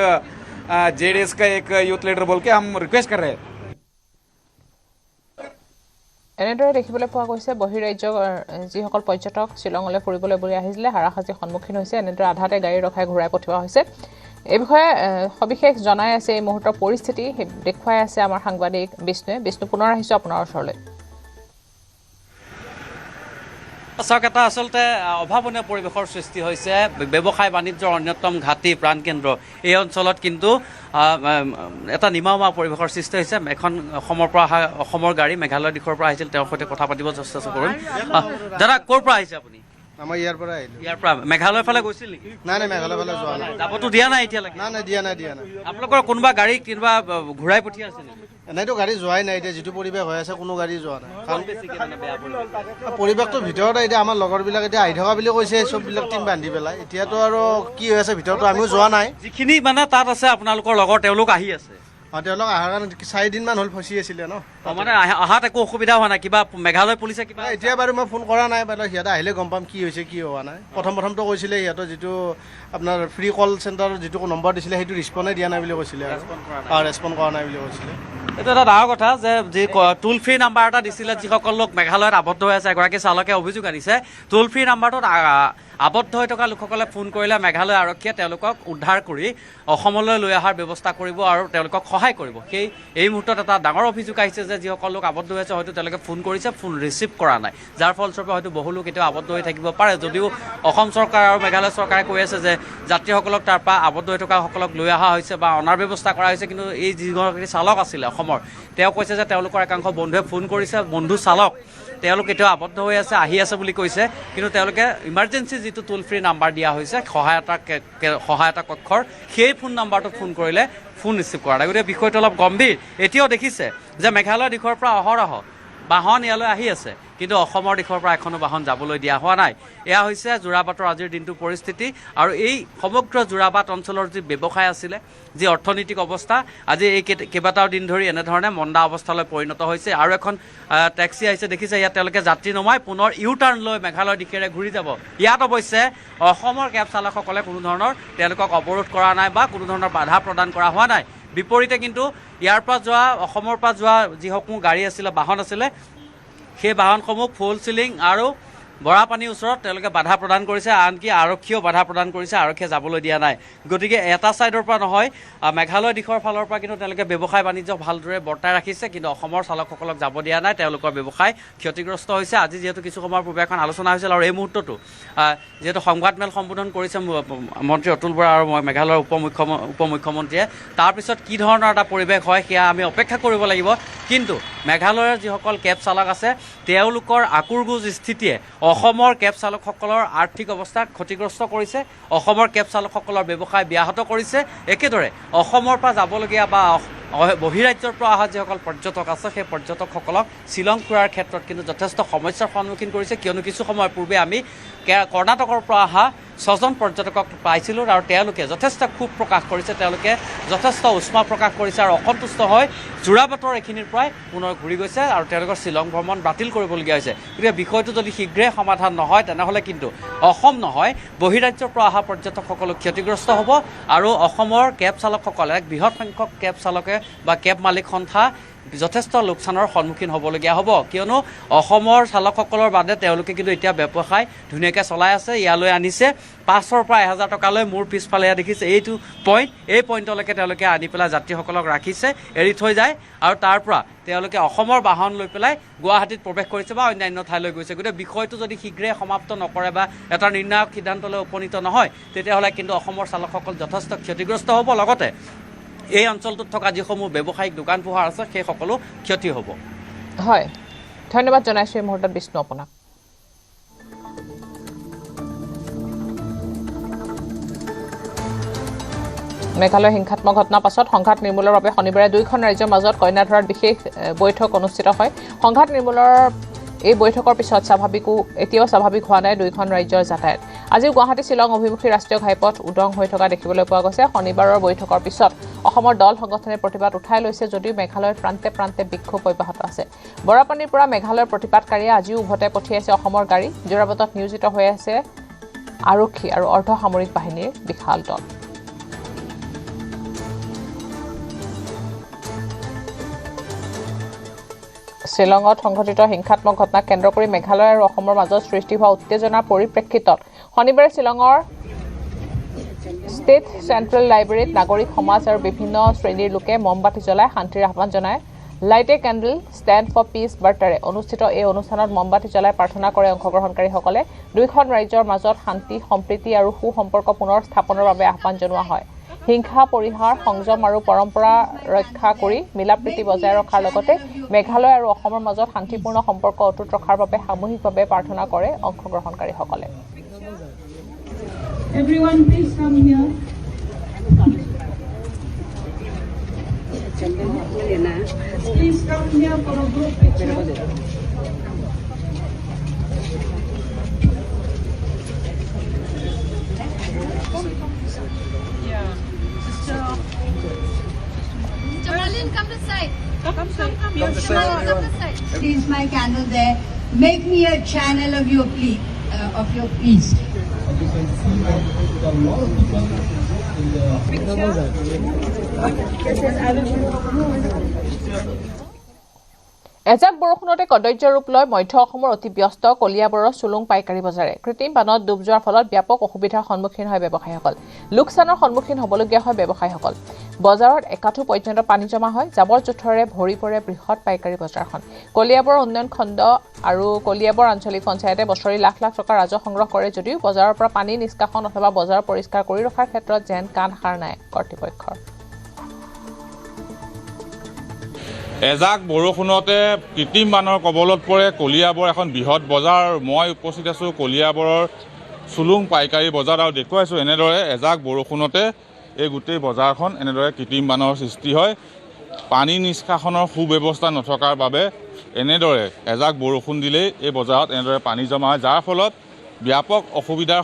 JDS का एक यूथ लीडर बोल के हम रिक्वेस्ट कर रहे हैं। এনেদৰে দেখিবলৈ পোৱা গৈছে বহিৰাজ্যৰ যিসকল পৰ্যটক শ্বিলঙলৈ ফুৰিবলৈ বুলি আহিছিলে হাৰাশাস্তিৰ সন্মুখীন হৈছে। এনেদৰে আধাতে গাড়ী ৰখাই ঘূৰাই পঠিওৱা হৈছে। এই বিষয়ে সবিশেষ জনাই আছে এই মুহূৰ্তৰ পৰিস্থিতি দেখুৱাই আছে আমাৰ সাংবাদিক বিষ্ণুৱে। বিষ্ণু, পুনৰ আহিছোঁ আপোনাৰ ওচৰলৈ। চাওক, এটা আচলতে অভাৱনীয় পৰিৱেশৰ সৃষ্টি হৈছে। ব্যৱসায় বাণিজ্যৰ অন্যতম ঘাটি প্ৰাণকেন্দ্ৰ এই অঞ্চলত কিন্তু এটা নিমাওমা পৰিৱেশৰ সৃষ্টি হৈছে। এখন অসমৰ গাড়ী মেঘালয় দিশৰ পৰা আহিছিল, তেওঁৰ সৈতে কথা পাতিব চেষ্টা কৰিম। দাদা, ক'ৰ পৰা আহিছে আপুনি? আমাৰ ইয়াৰ পৰা আহিলোঁ। ইয়াৰ পৰা মেঘালয়ৰ ফালে গৈছিল নেকি? নাই, মেঘালয় ফালে যোৱা নাই। যাবতো দিয়া নাই এতিয়ালৈকে? নাই, দিয়া নাই। আপোনালোকৰ কোনোবা গাড়ী ঘূৰাই পঠিয়াইছে নেকি? এনেইতো গাড়ী যোৱাই নাই। এতিয়া যিটো পৰিৱেশ হৈ আছে কোনো গাড়ী যোৱা নাই। পৰিৱেশটোৰ ভিতৰত এতিয়া আমাৰ লগৰবিলাক এতিয়া আহি থকা বুলি কৈছে, চববিলাক টিম বান্ধি পেলাই। এতিয়াতো আৰু কি হৈ আছে ভিতৰতো আমিও যোৱা নাই। যিখিনি মানে তাত আছে আপোনালোকৰ লগৰ তেওঁলোক আহি আছে? তেওঁলোক অহাৰ কাৰণে 4দিনমান হ'ল ফচি আছিলে ন মানে অহাত একো অসুবিধা হোৱা নাই কিবা মেঘালয় পুলিচে কিবা এতিয়া বাৰু মই ফোন কৰা নাই বাৰু সিহঁতে আহিলে গম পাম কি হৈছে কি হোৱা নাই প্ৰথমটো কৈছিলে সিহঁতৰ যিটো আপোনাৰ ফ্ৰী কল চেণ্টাৰৰ যিটো নম্বৰ দিছিলে সেইটো ৰেছপণ্ডে দিয়া নাই বুলি কৈছিলে ৰেছপণ্ড কৰা নাই বুলি কৈছিলে এইটো এটা ডাঙৰ কথা যে যি টোল ফ্ৰী নাম্বাৰ এটা দিছিলে যিসকল লোক মেঘালয়ত আবদ্ধ হৈ আছে এগৰাকী চালকে অভিযোগ আনিছে টোল ফ্ৰী নাম্বাৰটোত আবদ্ধ হৈ থকা লোকসকলে ফোন কৰিলে মেঘালয় আৰক্ষীয়ে তেওঁলোকক উদ্ধাৰ কৰি অসমলৈ লৈ অহাৰ ব্যৱস্থা কৰিব আৰু তেওঁলোকক সহায় কৰিব এই মুহূৰ্তত এটা ডাঙৰ অভিযোগ আহিছে যে যিসকল লোক আবদ্ধ হৈ আছে হয়তো তেওঁলোকে ফোন কৰিছে ফোন ৰিচিভ কৰা নাই যাৰ ফলস্বৰূপে হয়তো বহু লোক এতিয়াও আবদ্ধ হৈ থাকিব পাৰে যদিও অসম চৰকাৰ আৰু মেঘালয় চৰকাৰে কৈ আছে যে যাত্ৰীসকলক তাৰ পৰা আবদ্ধ হৈ থকাসকলক লৈ অহা হৈছে বা অনাৰ ব্যৱস্থা কৰা হৈছে কিন্তু এই যিগৰাকী চালক আছিলে অসমৰ তেওঁ কৈছে যে তেওঁলোকৰ একাংশ বন্ধুৱে ফোন কৰিছে বন্ধু চালক তেওঁলোক এতিয়াও আবদ্ধ হৈ আছে আহি আছে বুলি কৈছে কিন্তু তেওঁলোকে ইমাৰ্জেঞ্চি যিটো টোল ফ্ৰী নাম্বাৰ দিয়া হৈছে সহায়তা কক্ষৰ সেই ফোন নাম্বাৰটোত ফোন কৰিলে ফোন ৰিচিভ কৰা নাই গতিকে বিষয়টো অলপ গম্ভীৰ এতিয়াও দেখিছে যে মেঘালয়ৰ দিশৰ পৰা অহৰহ বাহন ইয়ালৈ আহি আছে কিন্তু অসমৰ দিশৰ পৰা এখনো বাহন যাবলৈ দিয়া হোৱা নাই এয়া হৈছে যোৰাবাটৰ আজিৰ দিনটোৰ পৰিস্থিতি আৰু এই সমগ্ৰ যোৰাবাট অঞ্চলৰ যি ব্যৱসায় আছিলে যি অৰ্থনৈতিক অৱস্থা আজি এই কেইবাটাও দিন ধৰি এনেধৰণে মন্দা অৱস্থালৈ পৰিণত হৈছে আৰু এখন টেক্সি আহিছে দেখিছে ইয়াত তেওঁলোকে যাত্ৰী নমাই পুনৰ ইউ টাৰ্ণ লৈ মেঘালয়ৰ দিশেৰে ঘূৰি যাব ইয়াত অৱশ্যে অসমৰ কেব চালকসকলে কোনো ধৰণৰ তেওঁলোকক অৱৰোধ কৰা নাই বা কোনো ধৰণৰ বাধা প্ৰদান কৰা হোৱা নাই বিপৰীতে কিন্তু ইয়াৰ পৰা যোৱা অসমৰ পৰা যোৱা যিসমূহ গাড়ী আছিলে বাহন আছিলে সেই বাহনসমূহ ফুল চিলিং আৰু বৰাপানীৰ ওচৰত তেওঁলোকে বাধা প্ৰদান কৰিছে আনকি আৰক্ষীয়েও বাধা প্ৰদান কৰিছে আৰক্ষীয়ে যাবলৈ দিয়া নাই গতিকে এটা ছাইডৰ পৰা নহয় মেঘালয় দিশৰ ফালৰ পৰা কিন্তু তেওঁলোকে ব্যৱসায় বাণিজ্য ভালদৰে বৰ্তাই ৰাখিছে কিন্তু অসমৰ চালকসকলক যাব দিয়া নাই তেওঁলোকৰ ব্যৱসায় ক্ষতিগ্ৰস্ত হৈছে আজি যিহেতু কিছু সময়ৰ পূৰ্বে এখন আলোচনা হৈছিল আৰু এই মুহূৰ্ততো যিহেতু সংবাদমেল সম্বোধন কৰিছে মন্ত্ৰী অতুল বৰা আৰু মেঘালয়ৰ উপমুখ্যমন্ত্ৰীয়ে তাৰপিছত কি ধৰণৰ এটা পৰিৱেশ হয় সেয়া আমি অপেক্ষা কৰিব লাগিব কিন্তু মেঘালয়ৰ যিসকল কেব চালক আছে তেওঁলোকৰ আকুৰগুজ স্থিতিয়ে অসমৰ কেব চালকসকলৰ আৰ্থিক অৱস্থা ক্ষতিগ্ৰস্ত কৰিছে অসমৰ কেব চালকসকলৰ ব্যৱসায় ব্যাহত কৰিছে একেদৰে অসমৰ পৰা যাবলগীয়া বা বহিৰাজ্যৰ পৰা অহা যিসকল পৰ্যটক আছে সেই পৰ্যটকসকলক শ্বিলং ফুৰাৰ ক্ষেত্ৰত কিন্তু যথেষ্ট সমস্যাৰ সন্মুখীন কৰিছে কিয়নো কিছু সময় পূৰ্বে আমি কৰ্ণাটকৰ পৰা অহা 6জন পৰ্যটকক পাইছিলোঁ আৰু তেওঁলোকে যথেষ্ট ক্ষোভ প্ৰকাশ কৰিছে তেওঁলোকে যথেষ্ট উষ্মা প্ৰকাশ কৰিছে আৰু অসন্তুষ্ট হৈ যোৰাবাটৰ এইখিনিৰ পৰাই পুনৰ ঘূৰি গৈছে আৰু তেওঁলোকৰ শ্বিলং ভ্ৰমণ বাতিল কৰিবলগীয়া হৈছে গতিকে বিষয়টো যদি শীঘ্ৰে সমাধান নহয় তেনেহ'লে কিন্তু অসম নহয় বহিৰাজ্যৰ পৰা অহা পৰ্যটকসকলো ক্ষতিগ্ৰস্ত হ'ব আৰু অসমৰ কেব চালকসকলে এক বৃহৎ সংখ্যক কেব চালকে বা কেব মালিক সন্থা যথেষ্ট লোকচানৰ সন্মুখীন হ'বলগীয়া হ'ব কিয়নো অসমৰ চালকসকলৰ বাদে তেওঁলোকে কিন্তু এতিয়া ব্যৱসায় ধুনীয়াকৈ চলাই আছে ইয়ালৈ আনিছে 500 পৰা 1000 টকালৈ মোৰ পিছফালে দেখিছে এইটো পইণ্ট এই পইণ্টলৈকে তেওঁলোকে আনি পেলাই যাত্ৰীসকলক ৰাখিছে এৰি থৈ যায় আৰু তাৰ পৰা তেওঁলোকে অসমৰ বাহন লৈ পেলাই গুৱাহাটীত প্ৰৱেশ কৰিছে বা অন্যান্য ঠাইলৈ গৈছে গতিকে বিষয়টো যদি শীঘ্ৰে সমাপ্ত নকৰে বা এটা নিৰ্ণায়ক সিদ্ধান্তলৈ উপনীত নহয় তেতিয়াহ'লে কিন্তু অসমৰ চালকসকল যথেষ্ট ক্ষতিগ্ৰস্ত হ'ব লগতে এই অঞ্চলটোত থকা যিসমূহ ব্যৱসায়িক দোকান পোহাৰ আছে সেই সকলো ক্ষতি হ'ব হয় ধন্যবাদ জনাইছোঁ এই মুহূৰ্তত বিষ্ণু আপোনাক মেঘালয় হিংসাত্মক ঘটনাৰ পাছত সংঘাত নিৰ্মূলৰ বাবে শনিবাৰে দুয়োখন ৰাজ্যৰ মাজত কইনাধৰাত বিশেষ বৈঠক অনুষ্ঠিত হয় সংঘাত নিৰ্মূলৰ এই বৈঠকৰ পিছত এতিয়াও স্বাভাৱিক হোৱা নাই দুয়োখন ৰাজ্যৰ যাতায়াত আজি গুৱাহাটী শ্বিলং অভিমুখী ৰাষ্ট্ৰীয় ঘাইপথ উদং হৈ থকা দেখিবলৈ পোৱা গৈছে শনিবাৰৰ বৈঠকৰ পিছত অসমৰ দল সংগঠনে প্ৰতিবাদ উঠাই লৈছে যদিও মেঘালয়ৰ প্ৰান্তে প্ৰান্তে বিক্ষোভ অব্যাহত আছে বৰাপানীৰ পৰা মেঘালয়ৰ প্ৰতিবাদকাৰীয়ে আজিও উভতাই পঠিয়াইছে অসমৰ গাড়ী যোৰাবাটত নিয়োজিত হৈ আছে আৰক্ষী আৰু অৰ্ধসামৰিক বাহিনীৰ বিশাল দল শ্বিলঙত সংঘটিত হিংসাত্মক ঘটনাক কেন্দ্ৰ কৰি মেঘালয় আৰু অসমৰ মাজত সৃষ্টি হোৱা উত্তেজনাৰ পৰিপ্ৰেক্ষিতত শনিবাৰে শ্বিলঙৰ ষ্টেট চেণ্ট্ৰেল লাইব্ৰেৰীত নাগৰিক সমাজ আৰু বিভিন্ন শ্ৰেণীৰ লোকে মমবাতি জ্বলাই শান্তিৰ আহ্বান জনায় light a candle stand for peace বাৰ্তাৰে অনুষ্ঠিত এই অনুষ্ঠানত মমবাতি জ্বলাই প্ৰাৰ্থনা কৰে অংশগ্ৰহণকাৰীসকলে দুয়োখন ৰাজ্যৰ মাজত শান্তি সম্প্ৰীতি আৰু সুসম্পৰ্ক পুনৰ স্থাপনৰ বাবে আহ্বান জনোৱা হয় হিংসা পৰিহাৰ সংযম আৰু পৰম্পৰা ৰক্ষা কৰি মিলাপ্ৰীতি বজাই ৰখাৰ লগতে মেঘালয় আৰু অসমৰ মাজত শান্তিপূৰ্ণ সম্পৰ্ক অটুট ৰখাৰ বাবে সামূহিকভাৱে প্ৰাৰ্থনা কৰে অংশগ্ৰহণকাৰীসকলে Everyone please come here. Please come here for a group picture. Yeah. come to side. Come to side. Please, my candle there. Make me a channel of your plea, of your peace. এজাক বৰষুণতে কদৰ্য ৰূপ লয় মধ্য অসমৰ অতি ব্যস্ত কলিয়াবৰৰ চুলুং পাইকাৰী বজাৰে কৃত্ৰিম বানত ডুব যোৱাৰ ফলত ব্যাপক অসুবিধাৰ সন্মুখীন হয় ব্যৱসায়ীসকল লোকচানৰ সন্মুখীন হ'বলগীয়া হয় ব্যৱসায়ীসকল বজাৰত একাঠু পৰ্যন্ত পানী জমা হয় জাবৰ জোথৰেৰে ভৰি পৰে বৃহৎ পাইকাৰী বজাৰখন কলিয়াবৰ উন্নয়ন খণ্ড আৰু কলিয়াবৰ আঞ্চলিক পঞ্চায়তে বছৰি লাখ লাখ টকা ৰাজহ সংগ্ৰহ কৰে যদিও বজাৰৰ পৰা পানী নিষ্কাশন অথবা বজাৰ পৰিষ্কাৰ কৰি ৰখাৰ ক্ষেত্ৰত যেন কাণ সাৰ নাই কৰ্তৃপক্ষৰ এজাক বৰষুণতে কৃত্ৰিম বানৰ কবলত পৰে কলিয়াবৰ এখন বৃহৎ বজাৰ মই উপস্থিত আছোঁ কলিয়াবৰৰ চুলুং পাইকাৰী বজাৰ আৰু দেখুৱাইছোঁ এনেদৰে এজাক বৰষুণতে এই গোটেই বজাৰখন এনেদৰে কৃত্ৰিম বানৰ সৃষ্টি হয় পানী নিষ্কাশনৰ সুব্যৱস্থা নথকাৰ বাবে এনেদৰে এজাক বৰষুণ দিলেই এই বজাৰত এনেদৰে পানী জমা হয় যাৰ ফলত ব্যাপক অসুবিধাৰ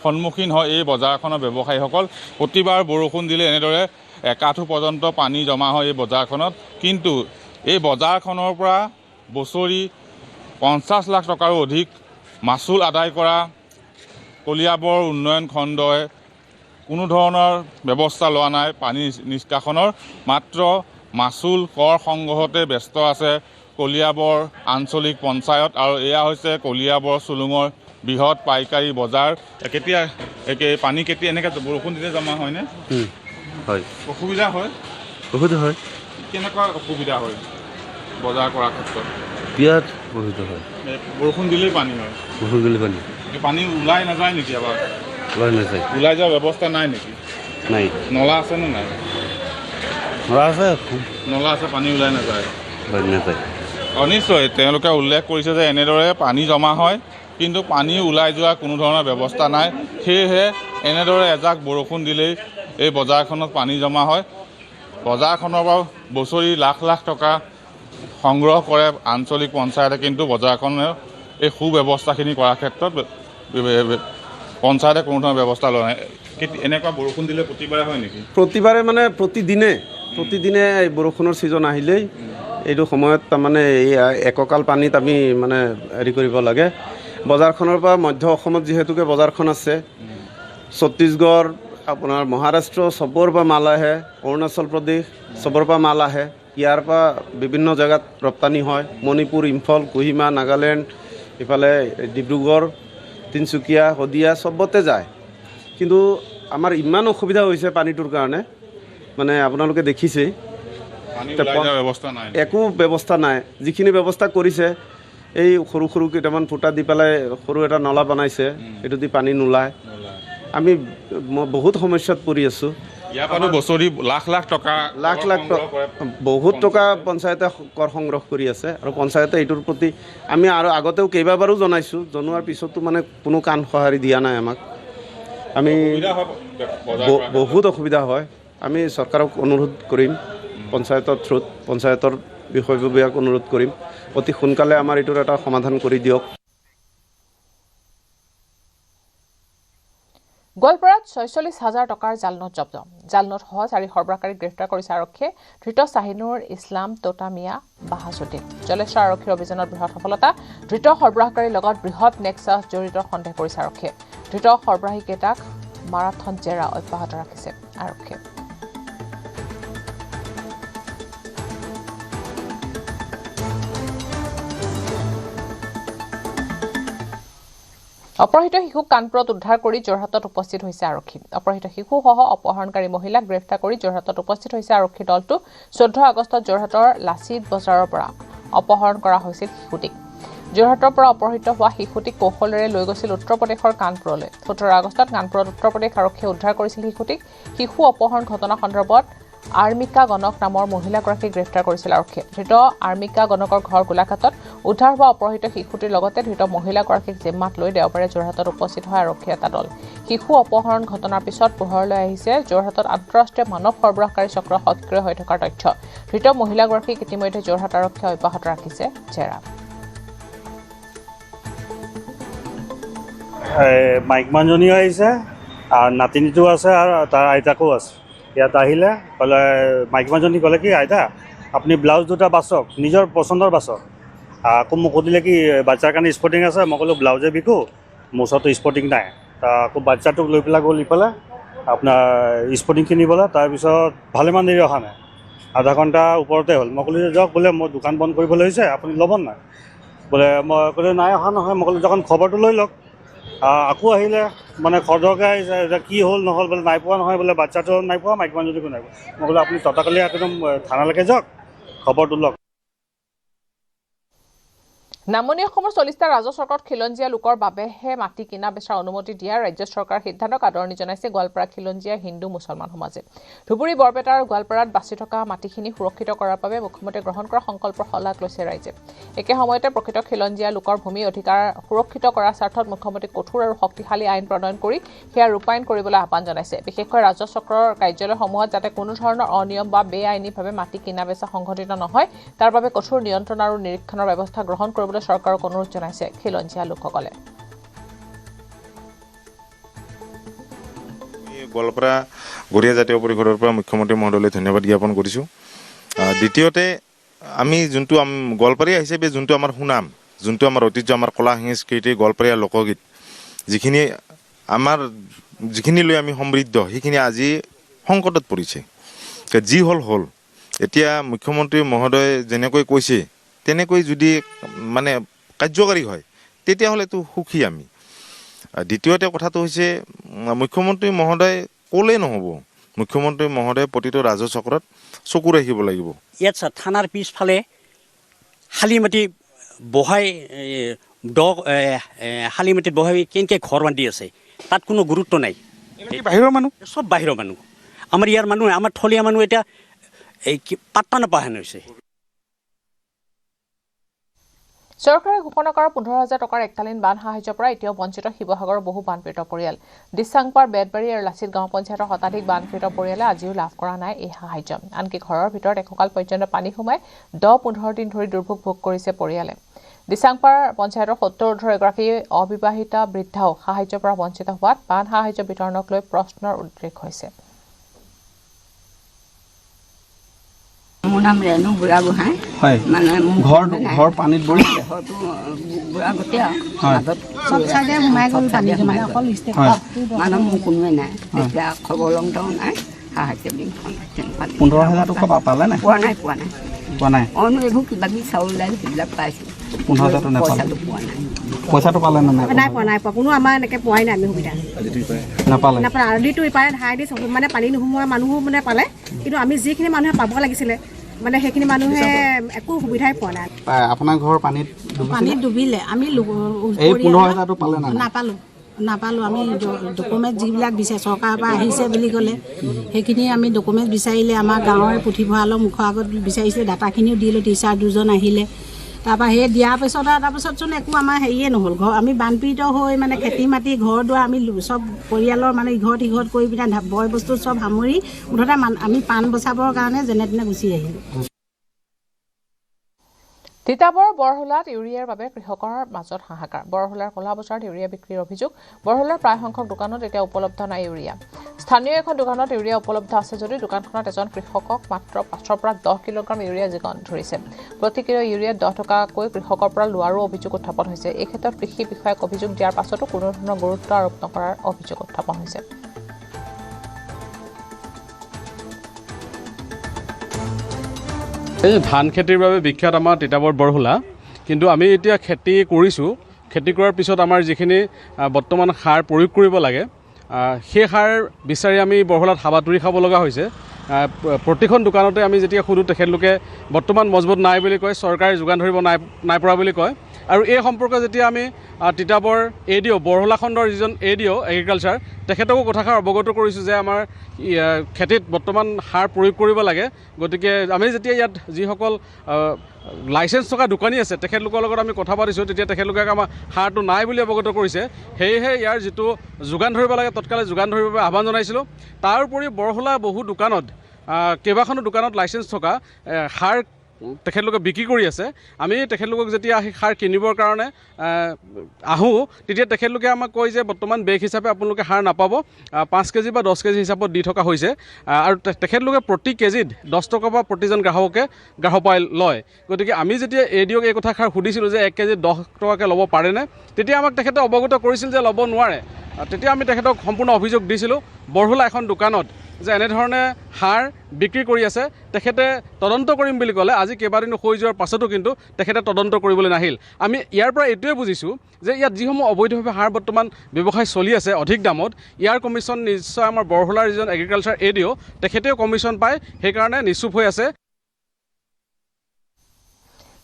সন্মুখীন হয় এই বজাৰখনৰ ব্যৱসায়ীসকল প্ৰতিবাৰ বৰষুণ দিলে এনেদৰে একাঠু পৰ্যন্ত পানী জমা হয় এই বজাৰখনত কিন্তু এই বজাৰখনৰ পৰা বছৰি 50 লাখ টকাৰো অধিক মাচুল আদায় কৰা কলিয়াবৰ উন্নয়ন খণ্ডই কোনো ধৰণৰ ব্যৱস্থা লোৱা নাই পানী নিষ্কাশনৰ মাত্ৰ মাচুল কৰ সংগ্ৰহতে ব্যস্ত আছে কলিয়াবৰ আঞ্চলিক পঞ্চায়ত আৰু এয়া হৈছে কলিয়াবৰ চুলুঙৰ বৃহৎ পাইকাৰী বজাৰ কেতিয়া পানী কেতিয়া এনেকৈ বৰষুণ দিলে জমা হয়নে হয় অসুবিধা হয় কেনেকুৱা অসুবিধা হয় বজাৰ কৰাৰ ক্ষেত্ৰত বিৰাট অসুবিধা হয় বৰষুণ দিলেই পানী হয় পানী ওলাই নাযায় নেকি এবাৰ ওলাই যোৱাৰ ব্যৱস্থা নাই নেকি নাই নলা আছেনে নাই নলা আছে পানী ওলাই নাযায় নিশ্চয় তেওঁলোকে উল্লেখ কৰিছে যে এনেদৰে পানী জমা হয় কিন্তু পানী ওলাই যোৱাৰ কোনো ধৰণৰ ব্যৱস্থা নাই সেয়েহে এনেদৰে এজাক বৰষুণ দিলেই এই বজাৰখনত পানী জমা হয় বজাৰখনৰ পৰা বছৰি লাখ লাখ টকা সংগ্ৰহ কৰে আঞ্চলিক পঞ্চায়তে কিন্তু বজাৰখনৰ এই সুব্যৱস্থাখিনি কৰাৰ ক্ষেত্ৰত পঞ্চায়তে কোনো ধৰণৰ ব্যৱস্থা লোৱা নাই এনেকুৱা বৰষুণ দিলে প্ৰতিবাৰে হয় নেকি প্ৰতিবাৰে মানে প্ৰতিদিনে এই বৰষুণৰ ছিজন আহিলেই এইটো সময়ত তাৰমানে এই এককাল পানীত আমি মানে হেৰি কৰিব লাগে বজাৰখনৰ পৰা মধ্য অসমত যিহেতুকে বজাৰখন আছে ছত্তীশগড় আপোনাৰ মহাৰাষ্ট্ৰ চবৰ পৰা মাল আহে অৰুণাচল প্ৰদেশ চবৰ পৰা মাল আহে ইয়াৰ পৰা বিভিন্ন জেগাত ৰপ্তানি হয় মণিপুৰ ইম্ফল কোহিমা নাগালেণ্ড ইফালে ডিব্ৰুগড় তিনিচুকীয়া শদিয়া চবতে যায় কিন্তু আমাৰ ইমান অসুবিধা হৈছে পানীটোৰ কাৰণে মানে আপোনালোকে দেখিছেই একো ব্যৱস্থা নাই যিখিনি ব্যৱস্থা কৰিছে এই সৰু সৰু কেইটামান ফুটা দি পেলাই সৰু এটা নলা বনাইছে এইটো দি পানী নোলায় আমি বহুত সমস্যাত পৰি আছোঁ বছৰি লাখ লাখ টকা বহুত টকা পঞ্চায়তে কৰ সংগ্ৰহ কৰি আছে আৰু পঞ্চায়তে এইটোৰ প্ৰতি আমি আৰু আগতেও কেইবাবাৰো জনাইছোঁ জনোৱাৰ পিছতো মানে কোনো কাণ সঁহাৰি দিয়া নাই আমাক আমি বহুত অসুবিধা হয় আমি চৰকাৰক অনুৰোধ কৰিম পঞ্চায়তৰ থ্ৰুত পঞ্চায়তৰ বিষয়ববীয়াক অনুৰোধ কৰিম অতি সোনকালে আমাৰ এইটোৰ এটা সমাধান কৰি দিয়ক গোৱালপাৰাত 46,000 টকাৰ জাল নোট জব্দ জাল নোটসহ 4 সৰবৰাহকাৰীক গ্ৰেপ্তাৰ কৰিছে আৰক্ষীয়ে ধৃত শাহিনুৰ ইছলাম তোটামিয়া বাহাজুদ্দিন জলেশ্বৰ আৰক্ষীৰ অভিযানত বৃহৎ সফলতা ধৃত সৰবৰাহকাৰীৰ লগত বৃহৎ নেক্সাছ জড়িত সন্দেহ কৰিছে আৰক্ষীয়ে ধৃত সৰবৰাহীকেইটাক মাৰাথন জেৰা অব্যাহত ৰাখিছে আৰক্ষীয়ে অপহৃত শিশুক কানপুৰত উদ্ধাৰ কৰি যোৰহাটত উপস্থিত হৈছে আৰক্ষী অপহৃত শিশুসহ অপহৰণকাৰী মহিলাক গ্ৰেপ্তাৰ কৰি যোৰহাটত উপস্থিত হৈছে আৰক্ষী দলটো 14 আগষ্টত যোৰহাটৰ লাচিত বজাৰৰ পৰা অপহৰণ কৰা হৈছিল শিশুটিক যোৰহাটৰ পৰা অপহৃত হোৱা শিশুটিক কৌশলেৰে লৈ গৈছিল উত্তৰ প্ৰদেশৰ কানপুৰলৈ 17 আগষ্টত কানপুৰত উত্তৰ প্ৰদেশ আৰক্ষীয়ে উদ্ধাৰ কৰিছিল শিশুটিক শিশু অপহৰণ ঘটনা সন্দৰ্ভত আৰ্মিকা গণক নামৰ মহিলাগৰাকীক গ্ৰেপ্তাৰ কৰিছিল আৰক্ষীয়ে ধৃত আৰ্মিকা গণকৰ ঘৰ গোলাঘাটত উদ্ধাৰ হোৱা অপহৃত শিশুটিৰ লগতে ধৃত মহিলাগৰাকীক জিম্মাত লৈ দেওবাৰে যোৰহাটত উপস্থিত হয় আৰক্ষীৰ এটা দল শিশু অপহৰণ ঘটনাৰ পিছত পোহৰলৈ আহিছে যোৰহাটত আন্তঃৰাষ্ট্ৰীয় মানৱ সৰবৰাহকাৰী চক্ৰ সক্ৰিয় হৈ থকাৰ তথ্য ধৃত মহিলাগৰাকীক ইতিমধ্যে যোৰহাট আৰক্ষীয়ে অব্যাহত ৰাখিছে জেৰা মাইক মানুহজনীও আহিছে আৰু নাতিনীটো আছে আৰু তাৰ আইতাকো আছে ইয়াত আহিলে ক'লে মাইকী মানুহজনী ক'লে কি আইতা আপুনি ব্লাউজ দুটা বাচক নিজৰ পচন্দৰ বাচক আকৌ মোক সুধিলে কি বাচ্চাৰ কাৰণে স্পৰ্টিং আছে মই ক'লোঁ ব্লাউজে বিকোঁ মোৰ ওচৰতো স্পৰ্টিং নাই আকৌ বাচ্চাটোক লৈ পেলাই গ'ল ইফালে আপোনাৰ স্পৰ্টিং কিনিবলৈ তাৰপিছত ভালেমান দেৰি অহা নাই আধা ঘণ্টা ওপৰতে হ'ল মই ক'লোঁ যে যাওক বোলে মই দোকান বন্ধ কৰিবলৈ হৈছে আপুনি ল'ব নাই বোলে মই ক'লোঁ নাই অহা নহয় মই ক'লোঁ যখন খবৰটো লৈ লওক আকৌ আহিলে মানে খৰধৰকৈ আহিছে এতিয়া কি হ'ল নহ'ল বোলে নাই পোৱা নহয় বোলে বাচ্চাটো নাই পোৱা মাইকী মানুহজনীকো নাই পোৱা মই ক'লোঁ আপুনি ততাকালি একদম থানালৈকে যাওক খবৰটো লওক নামনি অসমৰ 40টা ৰাজ্য চৰকাৰত খিলঞ্জীয়া লোকৰ বাবেহে মাটি কিনা বেচাৰ অনুমতি দিয়া ৰাজ্য চৰকাৰৰ সিদ্ধান্তক আদৰণি জনাইছে গোৱালপাৰা খিলঞ্জীয়া হিন্দু মুছলমান সমাজে ধুবুৰী বৰপেটা আৰু গোৱালপাৰাত বাছি থকা মাটিখিনি সুৰক্ষিত কৰাৰ বাবে মুখ্যমন্ত্ৰীয়ে গ্ৰহণ কৰা সংকল্পৰ শলাগ লৈছে ৰাইজে একে সময়তে প্ৰকৃত খিলঞ্জীয়া লোকৰ ভূমি অধিকাৰ সুৰক্ষিত কৰাৰ স্বাৰ্থত মুখ্যমন্ত্ৰীক কঠোৰ আৰু শক্তিশালী আইন প্ৰণয়ন কৰি সেয়া ৰূপায়ণ কৰিবলৈ আহ্বান জনাইছে বিশেষকৈ ৰাজ্য চক্ৰৰ কাৰ্যালয়সমূহত যাতে কোনো ধৰণৰ অনিয়ম বা বেআইনীভাৱে মাটি কিনা বেচা সংঘটিত নহয় তাৰ বাবে কঠোৰ নিয়ন্ত্ৰণ আৰু নিৰীক্ষণৰ ব্যৱস্থা গ্ৰহণ কৰিবলৈ চৰকাৰক অনুৰোধ জনাইছে খিলঞ্জীয়া লোকসকলে গোৱালপাৰা গৰিয়া জাতীয় পৰিষদৰ পৰা মুখ্যমন্ত্ৰী মহোদয়লৈ ধন্যবাদ জ্ঞাপন কৰিছোঁ দ্বিতীয়তে আমি যোনটো গোৱালপাৰীয়া হিচাপে যোনটো আমাৰ সুনাম যোনটো আমাৰ ঐতিহ্য আমাৰ কলা সংস্কৃতি গোৱালপাৰীয়া লোকগীত যিখিনি লৈ আমি সমৃদ্ধ সেইখিনি আজি সংকটত পৰিছে যি হ'ল এতিয়া মুখ্যমন্ত্ৰী মহোদয়ে যেনেকৈ কৈছে তেনেকৈ যদি মানে কাৰ্যকাৰী হয় তেতিয়াহ'লেতো সুখী আমি দ্বিতীয়তে কথাটো হৈছে মুখ্যমন্ত্ৰী মহোদয় ক'লেই নহ'ব মুখ্যমন্ত্ৰী মহোদয়ে প্ৰতিটো ৰাজ্য চক্ৰত চকু ৰাখিব লাগিব ইয়াত থানাৰ পিছফালে শালি মাটি বহাই শালি মাটিত বহাই কেনেকৈ ঘৰ বান্ধি আছে তাত কোনো গুৰুত্ব নাই বাহিৰৰ মানুহ চব বাহিৰৰ মানুহ আমাৰ ইয়াৰ মানুহ আমাৰ থলীয়া মানুহ এতিয়া এই পাত্তা নাপায় হেন হৈছে চৰকাৰে ঘোষণা কৰা 15,000 টকাৰ এককালীন বান সাহায্যৰ পৰা এতিয়াও বঞ্চিত শিৱসাগৰৰ বহু বানপীড়িত পৰিয়াল দিচাংপাৰ বেতবাৰী আৰু লাচিত গাঁও পঞ্চায়তৰ শতাধিক বানপীড়িত পৰিয়ালে আজিও লাভ কৰা নাই এই সাহায্য আনকি ঘৰৰ ভিতৰত এককাল পৰ্যন্ত পানী সোমাই 10-15 দিন ধৰি দুৰ্ভোগ ভোগ কৰিছে পৰিয়ালে দিচাংপাৰ পঞ্চায়তৰ 70 এগৰাকী অবিবাহিতা বৃদ্ধাও সাহায্যৰ পৰা বঞ্চিত হোৱাত বান সাহায্য বিতৰণক লৈ প্ৰশ্নৰ উদ্ৰেক হৈছে মোৰ নাম ৰেণু বুঢ়াগোহাঁই মানে ঘৰ পানীত পৰিছে বুঢ়া গোটেই চব চাইডে সোমাই গ'ল পানী মানে অকল মানুহ মোৰ কোনোৱে নাই এতিয়া খবৰ লওঁতেও নাই সাহায্য দিম 15,000 টকা পালে নাই পোৱা নাই অইনো এইবোৰ কিবা কিবি চাউল দাইল সেইবিলাক পাইছোঁ 15,000 পইচাটো পোৱা নাই পইচাটো পালে নে নাই পোৱা কোনো আমাৰ এনেকৈ পোৱাই নাই আমি সুবিধা নাপালে আৰডিটো ইপাৰে ধাই দি মানে পানী নোসোমোৱা মানুহো মানে পালে কিন্তু আমি যিখিনি মানুহে পাব লাগিছিলে মানে সেইখিনি মানুহে একো সুবিধাই পোৱা নাই আপোনাৰ ঘৰ পানীত ডুবিলে আমি এই 15,000 পালে না নাপালোঁ আমি ডকুমেণ্ট যিবিলাক বিচাৰে চৰকাৰৰ পৰা আহিছে বুলি ক'লে সেইখিনি আমি ডকুমেণ্ট বিচাৰিলে আমাৰ গাঁৱৰ পুথিভঁৰালৰ মুখৰ আগত বিচাৰিছিলে ডাটাখিনিও দিলোঁ টিচাৰ দুজন আহিলে তাৰপৰা সেই দিয়াৰ পিছত তাৰপিছতচোন একো আমাৰ হেৰিয়ে নহ'ল ঘৰ আমি বানপীড়িত হৈ মানে খেতি মাটি ঘৰ দুৱাৰ আমি চব পৰিয়ালৰ মানে ইঘৰত সিঘৰত কৰি পিনে বয় বস্তু চব সামৰি মুঠতে আমি পাণ বচাবৰ কাৰণে যেনে তেনে গুচি আহিলোঁ তিতাবৰ বৰহোলাত ইউৰিয়াৰ বাবে কৃষকৰ মাজত হাহাকাৰ বৰহোলাৰ কলা বজাৰত ইউৰিয়া বিক্ৰীৰ অভিযোগ বৰহোলাৰ প্ৰায় সংখ্যক দোকানত এতিয়া উপলব্ধ নাই ইউৰিয়া স্থানীয় এখন দোকানত ইউৰিয়া উপলব্ধ আছে যদিও দোকানখনত এজন কৃষকক মাত্ৰ 5 পৰা 10 কিলোগ্ৰাম ইউৰিয়া যোগান ধৰিছে প্ৰতি কিলো ইউৰিয়াত 10 টকাকৈ কৃষকৰ পৰা লোৱাৰো অভিযোগ উত্থাপন হৈছে এই ক্ষেত্ৰত কৃষি বিষয়াক অভিযোগ দিয়াৰ পাছতো কোনো ধৰণৰ গুৰুত্ব আৰোপ নকৰাৰ অভিযোগ উত্থাপন হৈছে এই ধান খেতিৰ বাবে বিখ্যাত আমাৰ তিতাবৰ বৰহোলা কিন্তু আমি এতিয়া খেতি কৰিছোঁ খেতি কৰাৰ পিছত আমাৰ যিখিনি বৰ্তমান সাৰ প্ৰয়োগ কৰিব লাগে সেই সাৰ বিচাৰি আমি বৰহোলাত হাবাতুৰি খাব লগা হৈছে প্ৰতিখন দোকানতে আমি যেতিয়া সুধোঁ তেখেতলোকে বৰ্তমান মজবুত নাই বুলি কয় চৰকাৰে যোগান ধৰিব নাই পৰা বুলি কয় আৰু এই সম্পৰ্কে যেতিয়া আমি তিতাবৰ ADO বৰহোলা খণ্ডৰ যিজন ADO এগ্ৰিকালচাৰ তেখেতকো কথাষাৰ অৱগত কৰিছোঁ যে আমাৰ খেতিত বৰ্তমান সাৰ প্ৰয়োগ কৰিব লাগে গতিকে আমি যেতিয়া ইয়াত যিসকল লাইচেঞ্চ থকা দোকানী আছে তেখেতলোকৰ লগত আমি কথা পাতিছোঁ তেতিয়া তেখেতলোকে আমাৰ সাৰটো নাই বুলি অৱগত কৰিছে সেয়েহে ইয়াৰ যিটো যোগান ধৰিব লাগে তৎকালে যোগান ধৰিবৰ বাবে আহ্বান জনাইছিলোঁ তাৰ উপৰি বৰহোলা বহু দোকানত কেইবাখনো দোকানত লাইচেঞ্চ থকা সাৰ তেখেতলোকে বিক্ৰী কৰি আছে আমি তেখেতলোকক যেতিয়া সেই সাৰ কিনিবৰ কাৰণে আহোঁ তেতিয়া তেখেতলোকে আমাক কয় যে বৰ্তমান বেগ হিচাপে আপোনালোকে সাৰ নাপাব 5 কেজি বা 10 কেজি হিচাপত দি থকা হৈছে আৰু তেখেতলোকে প্ৰতি কেজিত 10 টকা পৰা প্ৰতিজন গ্ৰাহকে লয় গতিকে আমি যেতিয়া এডিঅ'ক এই কথাষাৰ সুধিছিলোঁ যে 1 কেজিত 10 টকাকৈ ল'ব পাৰেনে তেতিয়া আমাক তেখেতে অৱগত কৰিছিল যে ল'ব নোৱাৰে তেতিয়া আমি তেখেতক সম্পূৰ্ণ অভিযোগ দিছিলোঁ বৰহুলা এখন দোকানত যে এনেধৰণে সাৰ বিক্ৰী কৰি আছে তেখেতে তদন্ত কৰিম বুলি ক'লে আজি কেইবাদিনো হৈ যোৱাৰ পাছতো কিন্তু তেখেতে তদন্ত কৰিবলৈ নাহিল আমি ইয়াৰ পৰা এইটোৱে বুজিছোঁ যে ইয়াত যিসমূহ অবৈধভাৱে সাৰ বৰ্তমান ব্যৱসায় চলি আছে অধিক দামত ইয়াৰ কমিশ্যন নিশ্চয় আমাৰ বৰহুলাৰ যিজন এগ্ৰিকালচাৰ এডিঅ' তেখেতেও কমিশ্যন পায় সেইকাৰণে নিশ্চুপ হৈ আছে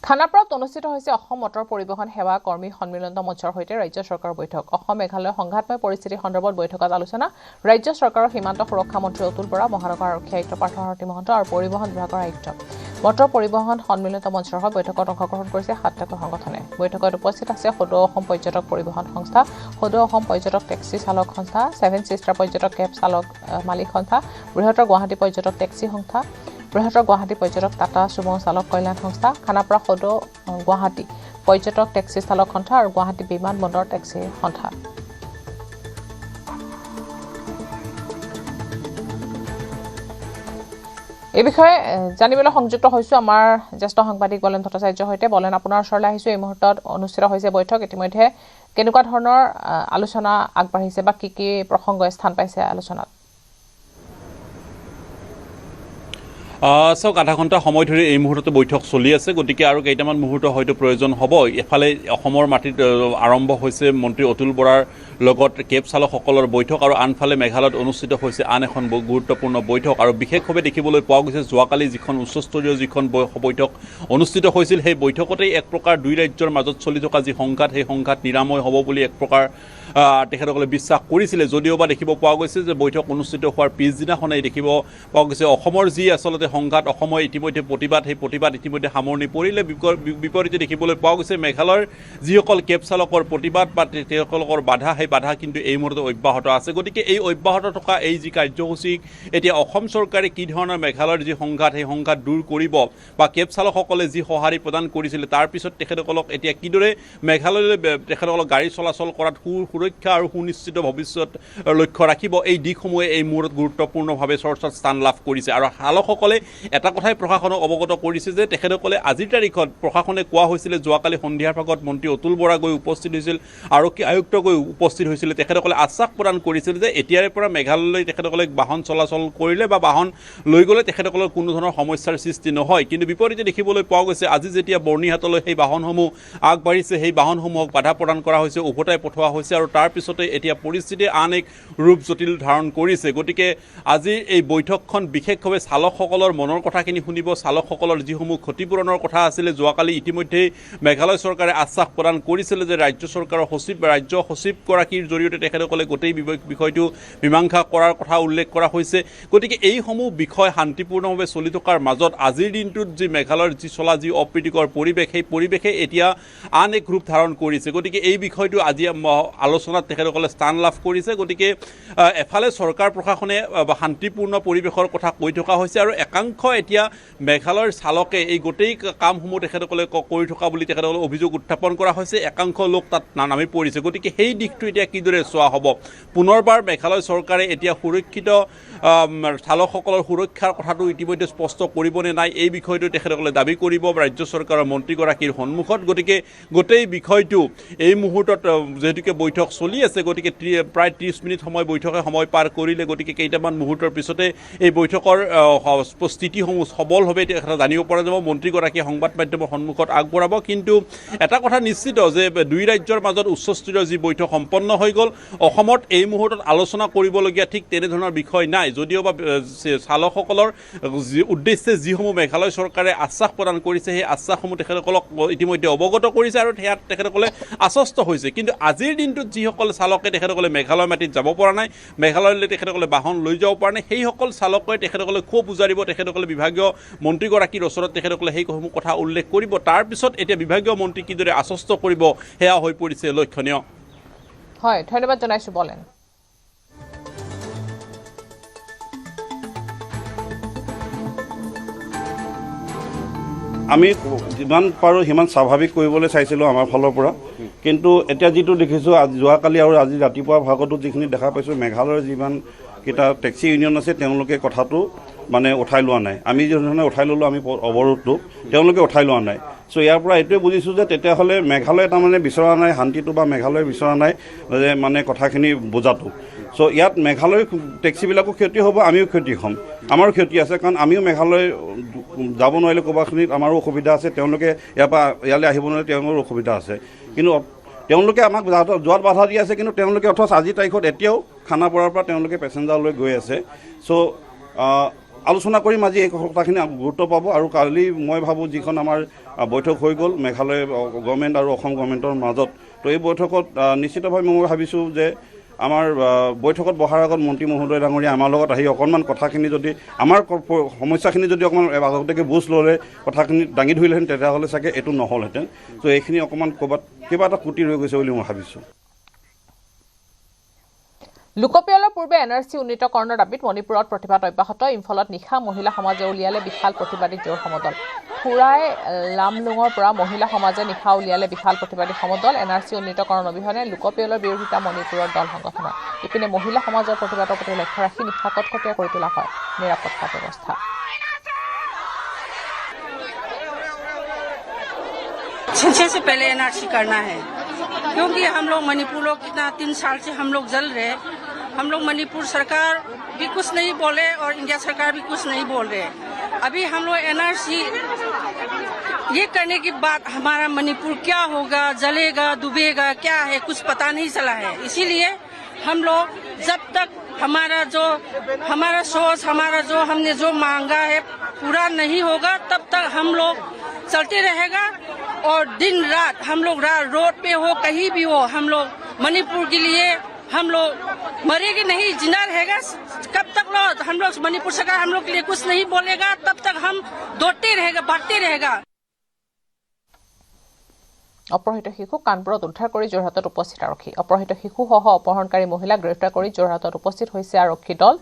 খানাপাৰাত অনুষ্ঠিত হৈছে অসম মটৰ পৰিবহণ সেৱা কৰ্মী সন্মিলন মঞ্চৰ সৈতে ৰাজ্য চৰকাৰৰ বৈঠক অসম মেঘালয় সংঘাতময় পৰিস্থিতি সন্দৰ্ভত বৈঠকত আলোচনা ৰাজ্য চৰকাৰৰ সীমান্ত সুৰক্ষা মন্ত্ৰী অতুল বৰা মহানগৰ আৰক্ষী আয়ুক্ত পাৰ্থসাৰথী মহন্ত আৰু পৰিবহণ বিভাগৰ আয়ুক্ত মটৰ পৰিবহণ সন্মিলন মঞ্চৰ হৈ বৈঠকত অংশগ্ৰহণ কৰিছে 7টা সংগঠনে বৈঠকত উপস্থিত আছে সদৌ অসম পৰ্যটক পৰিবহণ সংস্থা সদৌ অসম পৰ্যটক টেক্সি চালক সংস্থা 7 চিষ্টাৰ পৰ্যটক কেব চালক মালিক সংস্থা বৃহত্তৰ গুৱাহাটী পৰ্যটক টেক্সি সংস্থা বৃহত্তৰ গুৱাহাটী পৰ্যটক টাটা চুমো চালক কল্যাণ সংস্থা খানাপাৰা সদৌ গুৱাহাটী পৰ্যটক টেক্সি চালক সংস্থা আৰু গুৱাহাটী বিমান বন্দৰ টেক্সি সংস্থা এই বিষয়ে জানিবলৈ সংযুক্ত হৈছো আমাৰ জ্যেষ্ঠ সাংবাদিক বলেন ভট্টাচাৰ্যৰ সৈতে বলেন আপোনাৰ ওচৰলৈ আহিছো এই মুহূৰ্তত অনুষ্ঠিত হৈছে বৈঠক ইতিমধ্যে কেনেকুৱা ধৰণৰ আলোচনা আগবাঢ়িছে বা কি প্ৰসংগ স্থান পাইছে আলোচনাত চাওক আধা ঘণ্টা সময় ধৰি এই মুহূৰ্ততে বৈঠক চলি আছে গতিকে আৰু কেইটামান মুহূৰ্ত হয়তো প্ৰয়োজন হ'ব এফালে অসমৰ মাটিত আৰম্ভ হৈছে মন্ত্ৰী অতুল বৰাৰ লগত কেব চালকসকলৰ বৈঠক আৰু আনফালে মেঘালয়ত অনুষ্ঠিত হৈছে আন এখন গুৰুত্বপূৰ্ণ বৈঠক আৰু বিশেষভাৱে দেখিবলৈ পোৱা গৈছে যোৱাকালি যিখন উচ্চস্তৰীয় যিখন বৈঠক অনুষ্ঠিত হৈছিল সেই বৈঠকতেই এক প্ৰকাৰ দুই ৰাজ্যৰ মাজত চলি থকা যি সংঘাত সেই সংঘাত নিৰাময় হ'ব বুলি এক প্ৰকাৰ তেখেতসকলে বিশ্বাস কৰিছিলে যদিওবা দেখিব পোৱা গৈছে যে বৈঠক অনুষ্ঠিত হোৱাৰ পিছদিনাখনেই দেখিব পোৱা গৈছে অসমৰ যি আচলতে সংঘাত অসমৰ ইতিমধ্যে প্ৰতিবাদ সেই প্ৰতিবাদ ইতিমধ্যে সামৰণি পৰিলে বিপৰীতে দেখিবলৈ পোৱা গৈছে মেঘালয়ৰ যিসকল কেব চালকৰ প্ৰতিবাদ বা তেওঁলোকৰ বাধা সেই বাধা কিন্তু এই মুহূৰ্তত অব্যাহত আছে গতিকে এই অব্যাহত থকা এই যি কাৰ্যসূচীক এতিয়া অসম চৰকাৰে কি ধৰণৰ মেঘালয়ৰ যি সংঘাত সেই সংঘাত দূৰ কৰিব বা কেব চালকসকলে যি সঁহাৰি প্ৰদান কৰিছিলে তাৰ পিছত তেখেতসকলক এতিয়া কিদৰে মেঘালয়লৈ তেখেতসকলক গাড়ী চলাচল কৰাত সুৰক্ষা আৰু সুনিশ্চিত ভৱিষ্যত লক্ষ্য ৰাখিব এই দিশসমূহে এই মুহূৰ্তত গুৰুত্বপূৰ্ণভাৱে চৰ্চাত স্থান লাভ কৰিছে আৰু চালকসকলে এটা কথাই প্ৰশাসনক অৱগত কৰিছে যে তেখেতসকলে আজিৰ তাৰিখত প্ৰশাসনে কোৱা হৈছিলে যোৱাকালি সন্ধিয়াৰ ভাগত মন্ত্ৰী অতুল বৰা গৈ উপস্থিত হৈছিল আৰক্ষী আয়ুক্ত গৈ উপস্থিত হৈছিলে তেখেতসকলে আশ্বাস প্ৰদান কৰিছিল যে এতিয়াৰে পৰা মেঘালয়লৈ তেখেতসকলে বাহন চলাচল কৰিলে বা বাহন লৈ গ'লে তেখেতসকলৰ কোনো ধৰণৰ সমস্যাৰ সৃষ্টি নহয় কিন্তু বিপৰীতে দেখিবলৈ পোৱা গৈছে আজি যেতিয়া বৰ্ণিহাটলৈ সেই বাহনসমূহ আগবাঢ়িছে সেই বাহনসমূহক বাধা প্ৰদান কৰা হৈছে উভতাই পঠোৱা হৈছে আৰু তাৰ পিছতে এতিয়া পৰিস্থিতি আন এক ৰূপ জটিল ধাৰণ কৰিছে গতিকে আজিৰ এই বৈঠকখন বিশেষভাৱে চালকসকলৰ মনৰ কথাখিনি শুনিব চালকসকলৰ যিসমূহ ক্ষতিপূৰণৰ কথা আছিলে যোৱাকালি ইতিমধ্যেই মেঘালয় চৰকাৰে আশ্বাস প্ৰদান কৰিছিলে যে ৰাজ্য চৰকাৰৰ ৰাজ্য সচিবগৰাকীৰ জৰিয়তে তেখেতসকলে গোটেই বিষয়টো মীমাংসা কৰাৰ কথা উল্লেখ কৰা হৈছে গতিকে এইসমূহ বিষয় শান্তিপূৰ্ণভাৱে চলি থকাৰ মাজত আজিৰ দিনটোত যি মেঘালয়ৰ যি অপ্ৰীতিকৰ পৰিৱেশ সেই পৰিৱেশে এতিয়া আন এক ৰূপ ধাৰণ কৰিছে গতিকে এই বিষয়টো আজি আলোচনাত তেখেতসকলে স্থান লাভ কৰিছে গতিকে এফালে চৰকাৰ প্ৰশাসনে শান্তিপূৰ্ণ পৰিৱেশৰ কথা কৈ থকা হৈছে আৰু একাংশ এতিয়া মেঘালয়ৰ চালকে এই গোটেই কামসমূহ তেখেতসকলে কৰি থকা বুলি তেখেতসকলে অভিযোগ উত্থাপন কৰা হৈছে একাংশ লোক তাত নামি পৰিছে গতিকে সেই দিশটো এতিয়া কিদৰে চোৱা হ'ব পুনৰবাৰ মেঘালয় চৰকাৰে এতিয়া সুৰক্ষিত চালকসকলৰ সুৰক্ষাৰ কথাটো ইতিমধ্যে স্পষ্ট কৰিবনে নাই এই বিষয়টো তেখেতসকলে দাবী কৰিব ৰাজ্য চৰকাৰৰ মন্ত্ৰীগৰাকীৰ সন্মুখত গতিকে গোটেই বিষয়টো এই মুহূৰ্তত যিহেতুকে বৈঠক চলি আছে গতিকে প্ৰায় 30 মিনিট সময় পাৰ কৰিলে গতিকে কেইটামান মুহূৰ্তৰ পিছতে এই বৈঠকৰ স্থিতিসমূহ সবলভাৱে জানিব পৰা যাব মন্ত্ৰীগৰাকীয়ে সংবাদ মাধ্যমৰ সন্মুখত আগবঢ়াব কিন্তু এটা কথা নিশ্চিত যে দুই ৰাজ্যৰ মাজত উচ্চস্তৰীয় যি বৈঠক সম্পন্ন হৈ গ'ল অসমত এই মুহূৰ্তত আলোচনা কৰিবলগীয়া ঠিক তেনেধৰণৰ বিষয় নাই যদিওবা চালকসকলৰ উদ্দেশ্যে যিসমূহ মেঘালয় চৰকাৰে আশ্বাস প্ৰদান কৰিছে সেই আশ্বাসসমূহ তেখেতসকলক ইতিমধ্যে অৱগত কৰিছে আৰু সেয়াত তেখেতসকলে আশ্বস্ত হৈছে কিন্তু আজিৰ দিনটোত যিসকল চালকে তেখেতসকলে মেঘালয় মাটিত যাব পৰা নাই মেঘালয়লৈ তেখেতসকলে বাহন লৈ যাব পৰা নাই সেইসকল চালকে তেখেতসকলে খুব উজাৰিব তেখেতসকলে বিভাগীয় মন্ত্ৰীগৰাকীৰ ওচৰত তেখেতসকলে সেইসমূহ কথা উল্লেখ কৰিব তাৰপিছত এতিয়া বিভাগীয় মন্ত্ৰী কিদৰে আশ্বস্ত কৰিব সেয়া হৈ পৰিছে লক্ষণীয় হয় ধন্যবাদ জনাইছো বলেন আমি যিমান পাৰোঁ সিমান স্বাভাৱিক কৰিবলৈ চাইছিলোঁ আমাৰ ফালৰ পৰা কিন্তু এতিয়া যিটো দেখিছোঁ যোৱাকালি আৰু আজি ৰাতিপুৱা ভাগতো যিখিনি দেখা পাইছোঁ মেঘালয়ৰ যিমানকেইটা টেক্সি ইউনিয়ন আছে তেওঁলোকে কথাটো মানে উঠাই লোৱা নাই আমি যিধৰণে উঠাই ল'লোঁ আমি অৱৰোধটো তেওঁলোকে উঠাই লোৱা নাই চ' ইয়াৰ পৰা এইটোৱে বুজিছোঁ যে তেতিয়াহ'লে মেঘালয়ে তাৰমানে বিচৰা নাই শান্তিটো বা মেঘালয়ে বিচৰা নাই যে মানে কথাখিনি বুজাটো চ' ইয়াত মেঘালয়ৰ টেক্সিবিলাকো ক্ষতি হ'ব আমিও ক্ষতি হ'ম আমাৰো ক্ষতি আছে কাৰণ আমিও মেঘালয় যাব নোৱাৰিলে ক'ৰবাখিনিত আমাৰো অসুবিধা আছে তেওঁলোকে ইয়াৰ পৰা ইয়ালৈ আহিব নোৱাৰিলে তেওঁলোকৰ অসুবিধা আছে কিন্তু তেওঁলোকে আমাক যোৱাত বাধা দি আছে কিন্তু তেওঁলোকে অথচ আজিৰ তাৰিখত এতিয়াও খানাপাৰাৰ পৰা তেওঁলোকে পেচেঞ্জাৰলৈ গৈ আছে চ' আলোচনা কৰিম আজি এই কথাখিনি গুৰুত্ব পাব আৰু কালি মই ভাবোঁ যিখন আমাৰ বৈঠক হৈ গ'ল মেঘালয় গভৰ্ণমেণ্ট আৰু অসম গভৰ্ণমেণ্টৰ মাজত তো এই বৈঠকত নিশ্চিতভাৱে মই ভাবিছোঁ যে আমাৰ বৈঠকত বহাৰ আগত মন্ত্ৰী মহোদয় ডাঙৰীয়া আমাৰ লগত আহি অকণমান কথাখিনি যদি আমাৰ সমস্যাখিনি যদি অকণমান আগতীয়াকৈ বুজ ল'লে কথাখিনি দাঙি ধৰিলেহেঁতেন তেতিয়াহ'লে চাগে এইটো নহ'লহেঁতেন ত' এইখিনি অকণমান ক'ৰবাত কিবা এটা ত্ৰুটি ৰৈ গৈছে বুলি মই ভাবিছোঁ লোকপিয়লৰ পূৰ্বে এনআৰচি উন্নীতকৰণৰ দাবীত মণিপুৰত প্ৰতিবাদ অব্যাহত ইম্ফলত নিশা মহিলা সমাজে উলিয়ালে বিশাল প্ৰতিবাদী জোৰ সমদল খুৰাই লামলুঙৰ পৰা মহিলা সমাজে নিশা উলিয়ালে বিশাল প্ৰতিবাদী সমদল এনআৰচি উন্নীতকৰণ অবিহনে লোকপিয়লৰ বিৰোধিতা মণিপুৰৰ দল সংগঠনৰ ইপিনে মহিলা সমাজৰ প্ৰতিবাদৰ প্ৰতি লক্ষ্য ৰাখি নিশা কটকটীয়া কৰি তোলা হয় নিৰাপত্তা ব্যৱস্থা 6 से पहले एनआरसी करना है क्योंकि हम लोग मणिपुर लोग कितना 3 साल से हम लोग जल रहे हम लोग मणिपुर सरकार भी कुछ नहीं बोले और इंडिया सरकार भी कुछ नहीं बोल रहे अभी हम लोग एनआरसी ये करने के बाद हमारा मणिपुर क्या होगा जलेगा डूबेगा क्या है कुछ पता नहीं चला है इसीलिए हम लोग जब तक हमारा सोच हमारा जो हमने जो मांगा है पूरा नहीं होगा तब तक हम लोग चलते रहेगा और दिन रात हम लोग रोड पे हो कहीं भी हो हम लोग मणिपुर के लिए हम लोग मरेंगे नहीं जिंदा रहेगा कब तक हम लोग मणिपुर सरकार हम लोग के लिए कुछ नहीं बोलेगा तब तक हम दौड़ते रहेगा भागते रहेगा অপহৃত শিশু কানপুৰত উদ্ধাৰ কৰি যোৰহাটত উপস্থিত আৰক্ষী অপহৃত শিশুসহ অপহৰণকাৰী মহিলাক গ্ৰেপ্তাৰ কৰি যোৰহাটত উপস্থিত হৈছে আৰক্ষী দল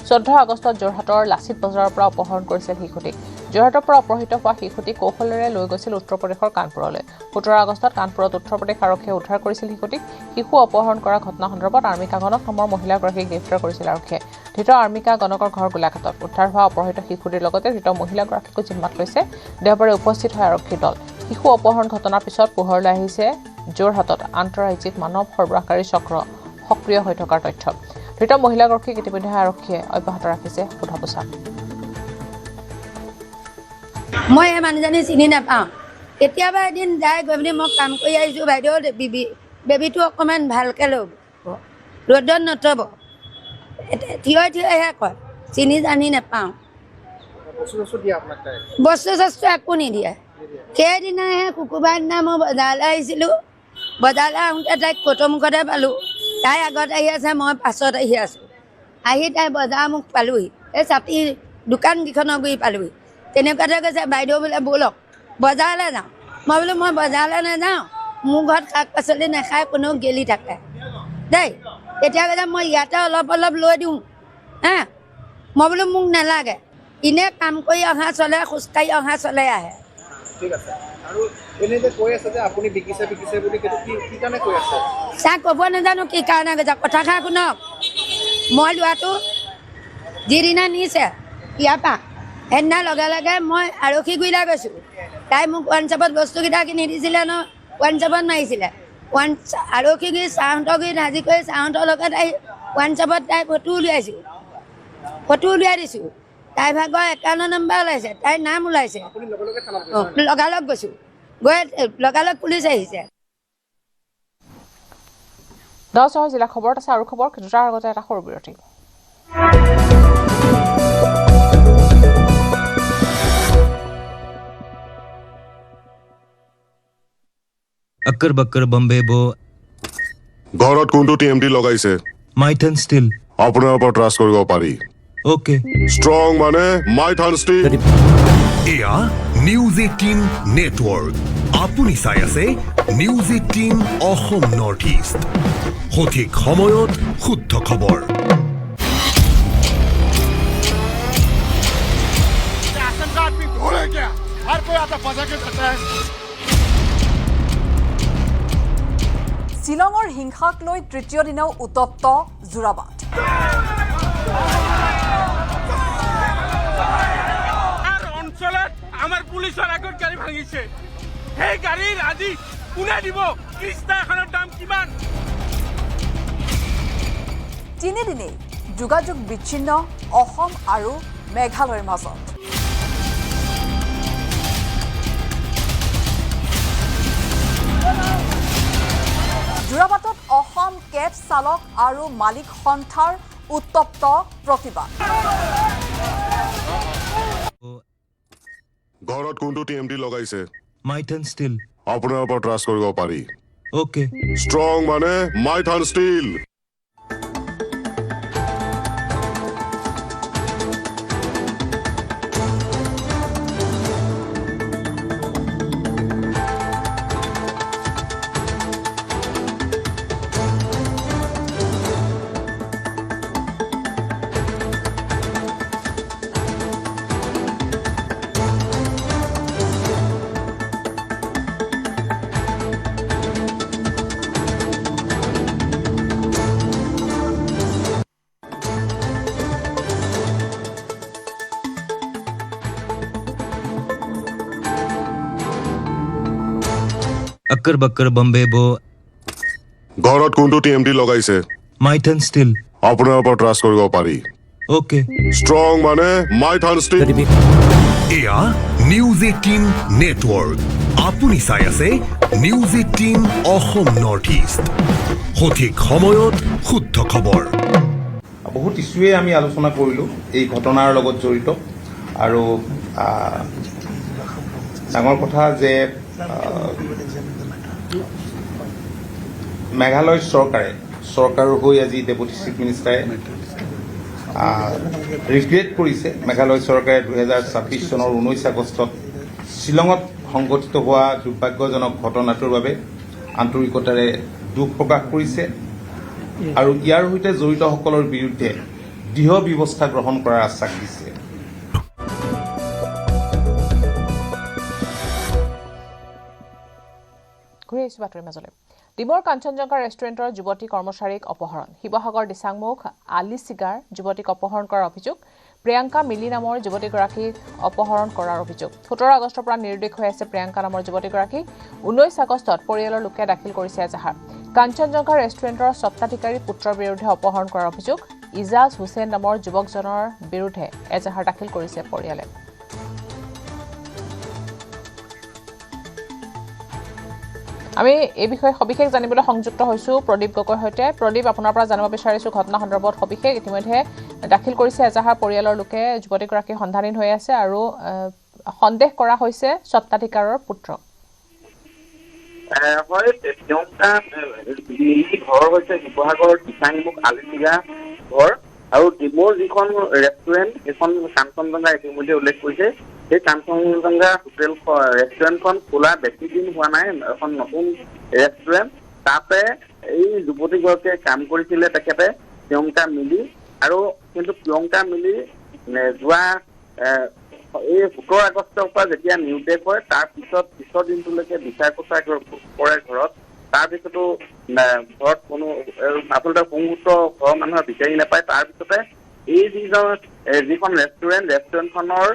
14 আগষ্টত যোৰহাটৰ লাচিত বজাৰৰ পৰা অপহৰণ কৰিছিল শিশুটিক যোৰহাটৰ পৰা অপহৃত হোৱা শিশুটিক কৌশলেৰে লৈ গৈছিল উত্তৰ প্ৰদেশৰ কানপুৰলৈ 17 আগষ্টত কানপুৰত উত্তৰ প্ৰদেশ আৰক্ষীয়ে উদ্ধাৰ কৰিছিল শিশুটিক শিশু অপহৰণ কৰা ঘটনা সন্দৰ্ভত আৰ্মিকা গণক নামৰ মহিলাগৰাকীক গ্ৰেপ্তাৰ কৰিছিল আৰক্ষীয়ে ধৃত আৰ্মিকা গণকৰ ঘৰ গোলাঘাটত উদ্ধাৰ হোৱা অপহৃত শিশুটিৰ লগতে ধৃত মহিলাগৰাকীকো জিম্মাত লৈছে দেওবাৰে উপস্থিত হয় আৰক্ষী দল শিশু অপহৰণ ঘটনাৰ পিছত পোহৰলৈ আহিছে যোৰহাটত আন্তঃৰাজ্যিক মানৱ সৰবৰাহকাৰী চক্ৰ সক্ৰিয় হৈ থকাৰ তথ্য ধৃত মহিলাগৰাকীক ইতিমধ্যে আৰক্ষীয়ে অব্যাহত ৰাখিছে সোধা-পোছা মই এই মানুহজনী চিনি নাপাওঁ কেতিয়াবা এদিন যাই গৈ পিনি মই কাম কৰি আহিছোঁ বাইদেউ বেবীটো অকণমান ভালকৈ ল'ব ৰ'দত নথব থিয় থিয়হে কয় চিনি জানি নাপাওঁ বস্তু চস্তু একো নিদিয়ে সেইদিনাহে শুকুৰবাৰ দিনা মই বজাৰলৈ আহিছিলোঁ বজাৰলৈ আহোঁতে তাইক কটমুখতে পালোঁ তাই আগত আহি আছে মই পাছত আহি আছোঁ আহি তাই বজাৰ মোক পালোহি এই চাপি দোকানকেইখনৰ গুৰি পালোহি তেনেকুৱাতে কৈছে বাইদেউ বোলে ব'লক বজাৰলৈ যাওঁ মই বোলো মই বজাৰলৈ নাযাওঁ মোৰ ঘৰত শাক পাচলি নাখাই কোনো গেলি থাকে দেই তেতিয়া কৈছে মই ইয়াতে অলপ লৈ দিওঁ হা মই বোলো মোক নালাগে ইনে কাম কৰি অহা চলে খোজকাঢ়ি অহা চলে আহে ঠিক আছে আৰু এনে যে কৈ আছে যে আপুনি বিকিছে বুলি কি কাৰণে কৈ আছে চাহ ক'ব নাজানো কি কাৰণে কৈছে কথা খা শুনক মই লোৱাটো যিদিনা নিছে ইয়াৰ পৰা সেইদিনা লগে লগে মই আৰক্ষী গুৰিলৈ গৈছোঁ তাই মোক হোৱাটছআপত বস্তুকেইটা কিনি দিছিলে ন হোৱাটছআপত মাৰিছিলে আৰক্ষী গুৰি চাহঁতৰ গুৰিত হাজি কৰি চাহঁতৰ লগত আহি হোৱাটছআপত তাই ফটো উলিয়াই দিছোঁ তাই ভাগৰ একাউণ্ট নম্বৰ ওলাইছে তাইৰ নাম ওলাইছে লগালগ গৈছোঁ গৈ লগালগ পুলিচ আহিছে দহৰ জিলা খবৰত আছে আৰু খবৰ কিন্তু তাৰ আগতে এটা সৰু বিৰতি अक्कर बक्कर बम्बे बो ঘৰত কোনটো টিএমটি লগাইছে माइथन स्टील আপোনাৰ ওপৰত ট্ৰাষ্ট কৰিব পাৰি ओके ষ্ট্ৰং মানে মাইথান ষ্টিল এয়া নিউজ 18 নেটৱৰ্ক আপুনি চাই আছে নিউজ 18 অসম নৰ্থ ইষ্ট সঠিক সময়ত শুদ্ধ খবৰ राशन कार्ड भी भूले क्या हर कोई শ্বিলঙৰ হিংসাক লৈ তৃতীয় দিনাও উত্তপ্ত যোৰাবাট অঞ্চলত আমাৰ পুলিচৰ আগত গাড়ী ভাঙিছে সেই গাড়ীৰ আজি কোনে দিব কৃষ্ণা এখনৰ দাম কিমান তিনিদিনেই যোগাযোগ বিচ্ছিন্ন অসম আৰু মেঘালয়ৰ মাজত যোৰাবাটত অসম কেব চালক আৰু মালিক সন্থাৰ উত্তপ্ত প্ৰতিবাদ ঘৰত কোনটো টিএমটি লগাইছে মাইথান ষ্টিল আপোনাৰ ওপৰত ট্ৰাষ্ট কৰিব পাৰি ওকে ষ্ট্ৰং মানে মাইথান ষ্টীল अक्कर बक्कर बम्बे बो ঘৰত কোনটো টিএমটি লগাইছে মাইথান ষ্টিল আপোনাৰ ওপৰত ট্ৰাষ্ট কৰিব পাৰি ওকে ষ্ট্ৰং মানে মাইথান ষ্টীল এয়া নিউজ 18 নেটৱৰ্ক আপুনি চাই আছে নিউজ 18 অসম নৰ্থ ইষ্ট সঠিক সময়ত শুদ্ধ খবৰ বহুত ইছ্যুৱে আমি আলোচনা কৰিলোঁ এই ঘটনাৰ লগত জড়িত আৰু ডাঙৰ কথা যে মেঘালয় চৰকাৰৰ হৈ আজি ডেপুটি চিফ মিনিষ্টাৰে ৰিগ্ৰেট কৰিছে মেঘালয় চৰকাৰে 2026 চনৰ 19 আগষ্টত শ্বিলঙত সংঘটিত হোৱা দুৰ্ভাগ্যজনক ঘটনাটোৰ বাবে আন্তৰিকতাৰে দুখ প্ৰকাশ কৰিছে আৰু ইয়াৰ সৈতে জড়িতসকলৰ বিৰুদ্ধে দৃঢ় ব্যৱস্থা গ্ৰহণ কৰাৰ আশ্বাস দিছে ঘূৰি আহিছোঁ বাতৰিৰ মাজলৈ ডিমৰ কাঞ্চনজংঘা ৰেষ্টুৰেণ্টৰ যুৱতী কৰ্মচাৰীক অপহৰণ শিৱসাগৰ দিচাংমুখ আলি চিগাৰ যুৱতীক অপহৰণ কৰাৰ অভিযোগ প্ৰিয়ংকা মিলি নামৰ যুৱতীগৰাকীক অপহৰণ কৰাৰ অভিযোগ 17 আগষ্টৰ পৰা নিৰুদ্দেশ হৈ আছে প্ৰিয়ংকা নামৰ যুৱতীগৰাকী 19 আগষ্টত পৰিয়ালৰ লোকে দাখিল কৰিছে এজাহাৰ কাঞ্চনজংঘা ৰেষ্টুৰেণ্টৰ স্বত্বাধিকাৰী পুত্ৰৰ বিৰুদ্ধে অপহৰণ কৰাৰ অভিযোগ ইজাজ হুছেইন নামৰ যুৱকজনৰ বিৰুদ্ধে এজাহাৰ দাখিল কৰিছে পৰিয়ালে আমি এই বিষয়ে সবিশেষ জানিবলৈ সংযুক্ত হৈছো প্ৰদীপ গগৈৰ সৈতে প্ৰদীপ আপোনাৰ পৰা জানিব বিচাৰিছো ঘটনা সন্দৰ্ভত সবিশেষ ইতিমধ্যে দাখিল কৰিছে এজাহাৰ পৰিয়ালৰ লোকে যুৱতীগৰাকী সন্ধানহীন হৈ আছে আৰু সন্দেহ কৰা হৈছে স্বত্বাধিকাৰৰ পুত্ৰক হয় প্ৰিয়ংকা মিলি ঘৰ হৈছে শিৱসাগৰ দিচাংমুখ আলিচিগা ঘৰ আৰু ডিমৰ যিখন ৰেষ্টুৰেণ্ট সেইখন কাঞ্চনজংঘা ইতিমধ্যে উল্লেখ কৰিছে সেই কাঞ্চনজংঘা হোটেল ৰেষ্টুৰেণ্টখন খোলা বেছি দিন হোৱা নাই এখন নতুন ৰেষ্টুৰেণ্ট তাতে এই যুৱতীগৰাকীয়ে কাম কৰিছিলে তেখেতে প্ৰিয়ংকা মিলি আৰু কিন্তু প্ৰিয়ংকা মিলি যোৱা এই 17 আগষ্টৰ পৰা যেতিয়া নিৰুদ্দেশ হয় তাৰ পিছৰ দিনটোলৈকে বিচাৰ কোচাৰ কৰে ঘৰত তাৰপিছতো ঘৰত কোনো আচলতে সংযুক্ত ঘৰৰ মানুহে বিচাৰি নাপায় তাৰপিছতে এই যিখন ৰেষ্টুৰেণ্টখনৰ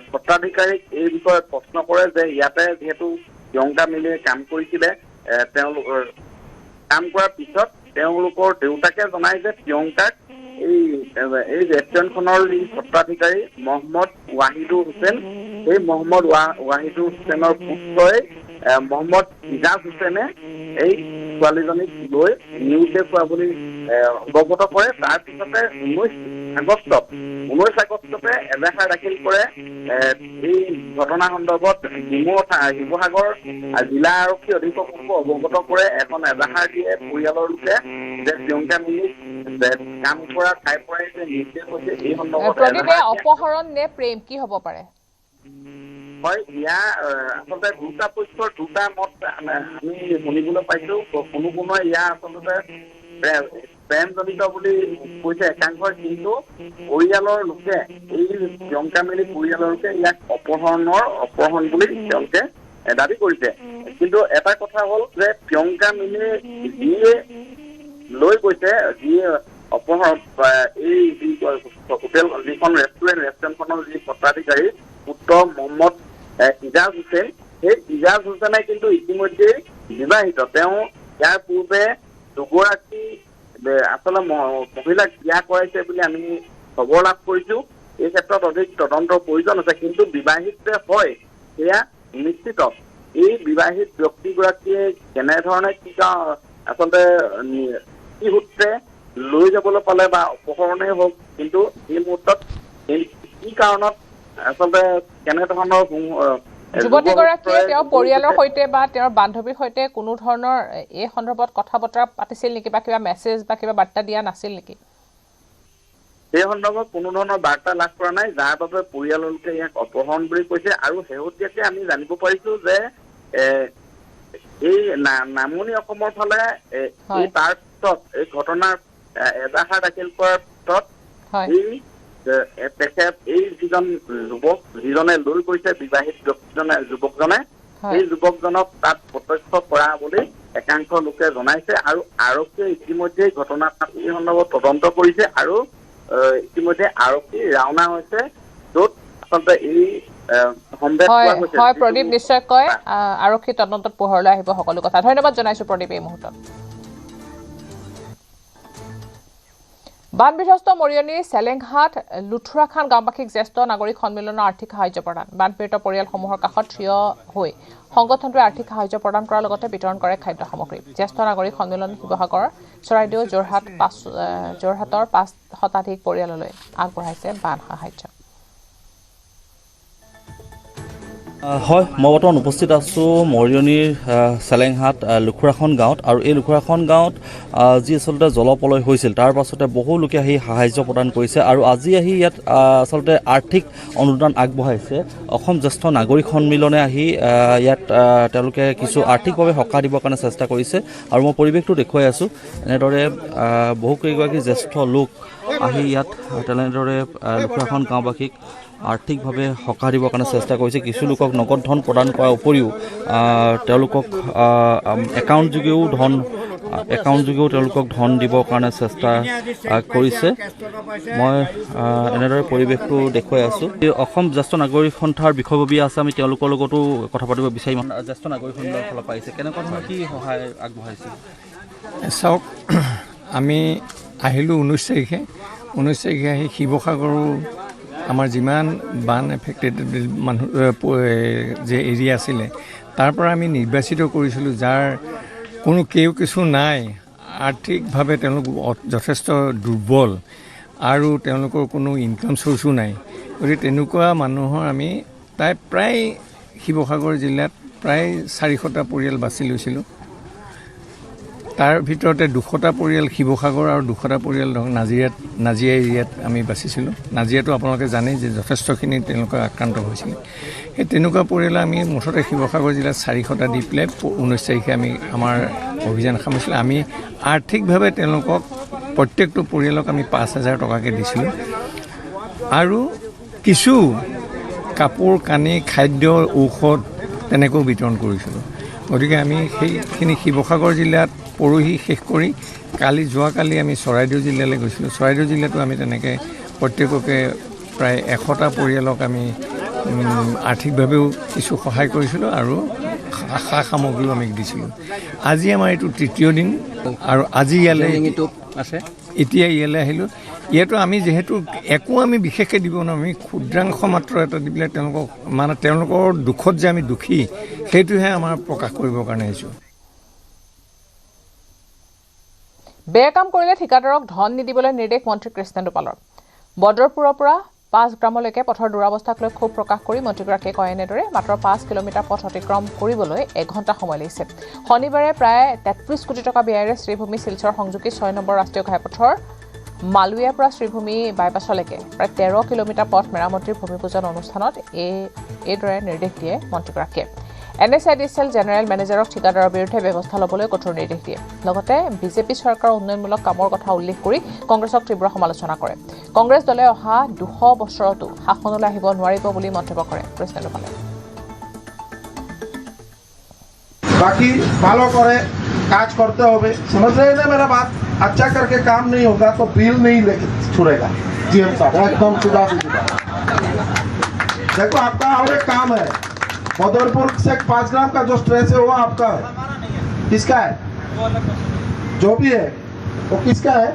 স্বত্বাধিকাৰীক এই বিষয়ে প্ৰশ্ন কৰে যে ইয়াতে যিহেতু প্ৰিয়ংকা মিলিয়ে কাম কৰিছিলে তেওঁলোকৰ কাম কৰাৰ পিছত তেওঁলোকৰ দেউতাকে জনায় যে প্ৰিয়ংকাক এই ৰেষ্টুৰেণ্টখনৰ যি স্বত্বাধিকাৰী মহম্মদ ৱাহিদুৰ হুছেইন এই মহম্মদ ৱাহিদুৰ হুছেইনৰ পুত্ৰই মহম্মদ ইজাজ হুছেইনে এই ছোৱালীজনীক লৈ নিৰুদ্দেশ হোৱা বুলি অৱগত কৰে তাৰপিছতে 19 আগষ্টতে এজাহাৰ দাখিল কৰে এই ঘটনা সন্দৰ্ভত শিৱসাগৰ জিলা আৰক্ষী অধীক্ষকক অৱগত কৰে এখন এজাহাৰ দিয়ে পৰিয়ালৰ লোকে যে প্ৰিয়ংকা মিলি কাম কৰা ঠাইৰ পৰাই যে নিৰ্দেশ হৈছে এই সন্দৰ্ভত অপহৰণ নে প্ৰেম কি হ'ব পাৰে হয় ইয়াৰ আচলতে দুটা পক্ষৰ দুটা মত আমি শুনিবলৈ পাইছো কোনো ইয়াৰ আচলতে প্ৰেমজনিত বুলি কৈছে একাংশই, কিন্তু পৰিয়ালৰ লোকে এই প্ৰিয়ংকা মিলি পৰিয়ালৰ লোকে ইয়াক অপহৰণ বুলি তেওঁলোকে দাবী কৰিছে। কিন্তু এটা কথা হ'ল যে প্ৰিয়ংকা মিলি যিয়ে লৈ গৈছে, যিয়ে অপহৰণ এই যি হোটেল যিখন ৰেষ্টুৰেণ্টখনৰ যি স্বত্বাধিকাৰী পুত্ৰ মহম্মদ ইজাজ হুছেইন, সেই ইজাজ হুছেইনে কিন্তু ইতিমধ্যেই বিবাহিত। তেওঁ ইয়াৰ পূৰ্বে দুগৰাকী আচলতে মহিলাক বিয়া কৰাইছে বুলি আমি খবৰ লাভ কৰিছো। এই ক্ষেত্ৰত অধিক তদন্তৰ প্ৰয়োজন আছে, কিন্তু বিবাহিত যে হয় সেয়া নিশ্চিত। এই বিবাহিত ব্যক্তিগৰাকীয়ে কেনেধৰণে আচলতে কি সূত্ৰে লৈ যাবলৈ পালে বা অপহৰণেই হওক, কিন্তু এই মুহূৰ্তত কি কাৰণত আচলতে কেনেধৰণৰ যুৱতীগৰাকীয়ে তেওঁৰ পৰিয়ালৰ সৈতে বা তেওঁৰ বান্ধৱীৰ সৈতে কোনো ধৰণৰ এই সন্দৰ্ভত কথা বতৰা পাতিছিল নেকি বা কিবা মেছেজ বা কিবা বাৰ্তা দিয়া নাছিল নেকি? সেই সন্দৰ্ভত কোনো ধৰণৰ বাৰ্তা লাভ কৰা নাই, যাৰ বাবে পৰিয়ালৰ লোকে ইয়াক অপহৰণ বুলি কৈছে। আৰু শেহতীয়াকে আমি জানিব পাৰিছো যে এই নামনি অসমৰ ফালে এই তাৰ পিছত এই ঘটনাৰ এজাহাৰ দাখিল কৰাৰ পিছত এই যিজন যুৱক যিজনে লৈ গৈছে বিবাহিত যুৱকজনে, সেই যুৱকজনক তাত প্ৰত্যক্ষ কৰা বুলি একাংশ লোকে জনাইছে। আৰু আৰক্ষীয়ে ইতিমধ্যে ঘটনাত এই সন্দৰ্ভত তদন্ত কৰিছে আৰু ইতিমধ্যে আৰক্ষী ৰাওনা হৈছে, য'ত আচলতে এই হয় প্ৰদীপ, নিশ্চয়কৈ আৰক্ষী তদন্তত পোহৰলৈ আহিব সকলো কথা। ধন্যবাদ জনাইছো প্ৰদীপ। এই মুহূৰ্তত বান বিধ্বস্ত মৰিয়নি চেলেংঘাট লুথুৰাখান গাঁওবাসীক জ্যেষ্ঠ নাগৰিক সন্মিলনৰ আৰ্থিক সাহায্য প্ৰদান। বানপীড়িত পৰিয়ালসমূহৰ কাষত থিয় হৈ সংগঠনটোৱে আৰ্থিক সাহায্য প্ৰদান কৰাৰ লগতে বিতৰণ কৰে খাদ্য সামগ্ৰী। জ্যেষ্ঠ নাগৰিক সন্মিলন শিৱসাগৰ, চৰাইদেউ, যোৰহাটৰ 5 শতাধিক পৰিয়াললৈ আগবঢ়াইছে বান সাহায্য। হয়, মই বৰ্তমান উপস্থিত আছোঁ মৰিয়নিৰ চেলেংঘাট লুখুৰাখন গাঁৱত। আৰু এই লুখুৰাখন গাঁৱত যি আচলতে জলপ্ৰলয় হৈছিল তাৰ পাছতে বহু লোকে আহি সাহায্য প্ৰদান কৰিছে আৰু আজি আহি ইয়াত আচলতে আৰ্থিক অনুদান আগবঢ়াইছে। অসম জ্যেষ্ঠ নাগৰিক সন্মিলনে আহি ইয়াত তেওঁলোকে কিছু আৰ্থিকভাৱে সকাহ দিবৰ কাৰণে চেষ্টা কৰিছে আৰু মই পৰিৱেশটো দেখুৱাই আছোঁ। এনেদৰে বহুকেইগৰাকী জ্যেষ্ঠ লোক আহি ইয়াত তেনেদৰে লুখুৰাখন গাঁওবাসীক আৰ্থিকভাৱে সকাহ দিবৰ কাৰণে চেষ্টা কৰিছে। কিছু লোকক নগদ ধন প্ৰদান কৰাৰ উপৰিও তেওঁলোকক একাউণ্ট যোগেও তেওঁলোকক ধন দিবৰ কাৰণে চেষ্টা কৰিছে। মই এনেদৰে পৰিৱেশটো দেখুৱাই আছোঁ। অসম জ্যেষ্ঠ নাগৰিক সন্থাৰ বিষয়ববীয়া আছে, আমি তেওঁলোকৰ লগতো কথা পাতিব বিচাৰিম। জ্যেষ্ঠ নাগৰিক সন্থাৰ ফালৰ পৰা আহিছে, কেনেকুৱা ধৰণৰ কি সহায় আগবঢ়াইছে? চাওক, আমি আহিলোঁ 19 তাৰিখে আহি শিৱসাগৰো আমাৰ যিমান বান এফেক্টেড মানুহ যে এৰিয়া আছিলে তাৰ পৰা আমি নিৰ্বাচিত কৰিছিলোঁ, যাৰ কোনো কিছু নাই, আৰ্থিকভাৱে তেওঁলোক যথেষ্ট দুৰ্বল আৰু তেওঁলোকৰ কোনো ইনকাম চ'ৰ্চো নাই। গতিকে তেনেকুৱা মানুহৰ আমি প্ৰায় শিৱসাগৰ জিলাত প্ৰায় 400টা পৰিয়াল বাছি লৈছিলোঁ। তাৰ ভিতৰতে 200টা পৰিয়াল শিৱসাগৰ আৰু 200টা পৰিয়াল ধৰক নাজিৰা এৰিয়াত আমি বাচিছিলোঁ। নাজিৰাটো আপোনালোকে জানেই যে যথেষ্টখিনি তেওঁলোকে আক্ৰান্ত হৈছিলে। সেই তেনেকুৱা পৰিয়াল আমি মুঠতে শিৱসাগৰ জিলাত 400টা দি পেলাই 19 তাৰিখে আমি আমাৰ অভিযান সামৰিছিলোঁ। আমি আৰ্থিকভাৱে তেওঁলোকক প্ৰত্যেকটো পৰিয়ালক আমি 5,000 টকাকৈ দিছিলোঁ আৰু কিছু কাপোৰ কানি, খাদ্য, ঔষধ তেনেকৈও বিতৰণ কৰিছিলোঁ। গতিকে আমি সেইখিনি শিৱসাগৰ জিলাত পৰহি শেষ কৰি যোৱাকালি আমি চৰাইদেউ জিলালৈ গৈছিলোঁ। চৰাইদেউ জিলাতো আমি তেনেকৈ প্ৰত্যেককে প্ৰায় 100টা পৰিয়ালক আমি আৰ্থিকভাৱেও কিছু সহায় কৰিছিলোঁ আৰু সা সামগ্ৰীও আমি দিছিলোঁ। আজি আমাৰ এইটো 3য় দিন আৰু আজি ইয়ালৈ আছে। এতিয়া ইয়ালৈ আহিলোঁ। ইয়াতো আমি যিহেতু একো আমি বিশেষকৈ দিব নোৱাৰোঁ, আমি ক্ষুদ্ৰাংশ মাত্ৰ এটা দি পেলাই তেওঁলোকক তেওঁলোকৰ দুখত যে আমি দুখী সেইটোহে আমাৰ প্ৰকাশ কৰিবৰ কাৰণে আহিছোঁ। বেয়া কাম কৰিলে ঠিকাদাৰক ধন নিদিবলৈ নিৰ্দেশ মন্ত্ৰী কৃষ্ণেন্দু পালৰ। বদৰপুৰৰ পৰা 5 গ্ৰামলৈকে পথৰ দুৰাৱস্থাক লৈ ক্ষোভ প্ৰকাশ কৰি মন্ত্ৰীগৰাকীয়ে কয় এনেদৰে মাত্ৰ 5 কিলোমিটাৰ পথ অতিক্ৰম কৰিবলৈ 1 ঘণ্টা সময় লাগিছে। শনিবাৰে প্ৰায় 33 কোটি টকা ব্যয়েৰে শ্ৰীভূমি শিলচৰ সংযোগী 6 নম্বৰ ৰাষ্ট্ৰীয় ঘাইপথৰ মালুয়াৰ পৰা শ্ৰীভূমি বাইপাছলৈকে প্ৰায় 13 কিলোমিটাৰ পথ মেৰামতিৰ ভূমি পূজন অনুষ্ঠানত এইদৰে নিৰ্দেশ দিয়ে মন্ত্ৰীগৰাকীয়ে। NSIDCL জেনেৰেল মেনেজাৰক ঠিকাদাৰৰ বিৰুদ্ধে ব্যৱস্থা ল'বলৈ কঠোৰ নিৰ্দেশ দিয়ে লগতে বিজেপি চৰকাৰৰ উন্নয়নমূলক কামৰ কথা উল্লেখ কৰি কংগ্ৰেছক তীব্ৰ সমালোচনা কৰে কংগ্ৰেছ দলে অহা 200 বছৰতো শাসনলৈ আহিব নোৱাৰিব বুলি মন্তব্য কৰে প্ৰেছিডেণ্ট পালে बाकी फॉलो करे काज करते होवे समझ रहे हैं ना मेरा बात अच्छा करके काम नहीं होगा तो बिल नहीं लेके छुड़ेगा जीएम साहब एकदम सीधा देखो आपका और एक काम है बदरपुर से 5 ग्राम का जो स्ट्रेस है वो आपका है किसका है जो भी है वो किसका है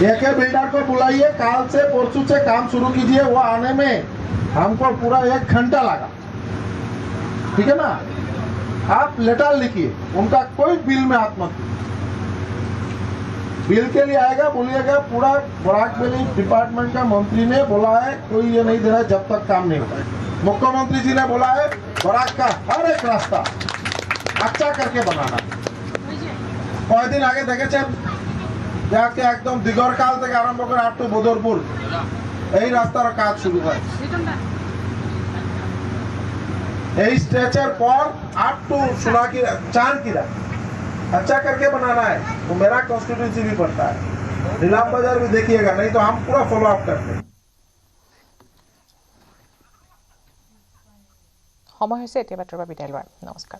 एक बिल्डर को बुलाइए काल से परसों से काम शुरू कीजिए वो आने में हमको पूरा 1 घंटा लगा ठीक है ना आप लेटर लिखिए उनका कोई बिल में हाथ मत बिल के लिए आएगा बोलिएगा पूरा बराक वैली डिपार्टमेंट का मंत्री ने बोला है कोई ये नहीं दे रहा है जब तक काम नहीं होगा मुख्यमंत्री जी ने बोला है बराक का हर एक रास्ता अच्छा करके बनाना कई दिन आगे देखे जाके एकदम दिगर काल থেকে আরম্ভ করে আপ টু বদরপুর এই রাস্তার কাজ শুরু হয় स्ट्रेचर पर अप टू सुनाकीरा चांदकीरा अच्छा करके बनाना है वो मेरा कॉन्स्टिट्यूंसी भी पड़ता है नीलाम बाजार भी देखिएगा नहीं तो हम पूरा फॉलो अप करते हैं সময় হৈছে এতিয়া বাতৰিৰ পৰা বিদায় লোৱাৰ নমস্কাৰ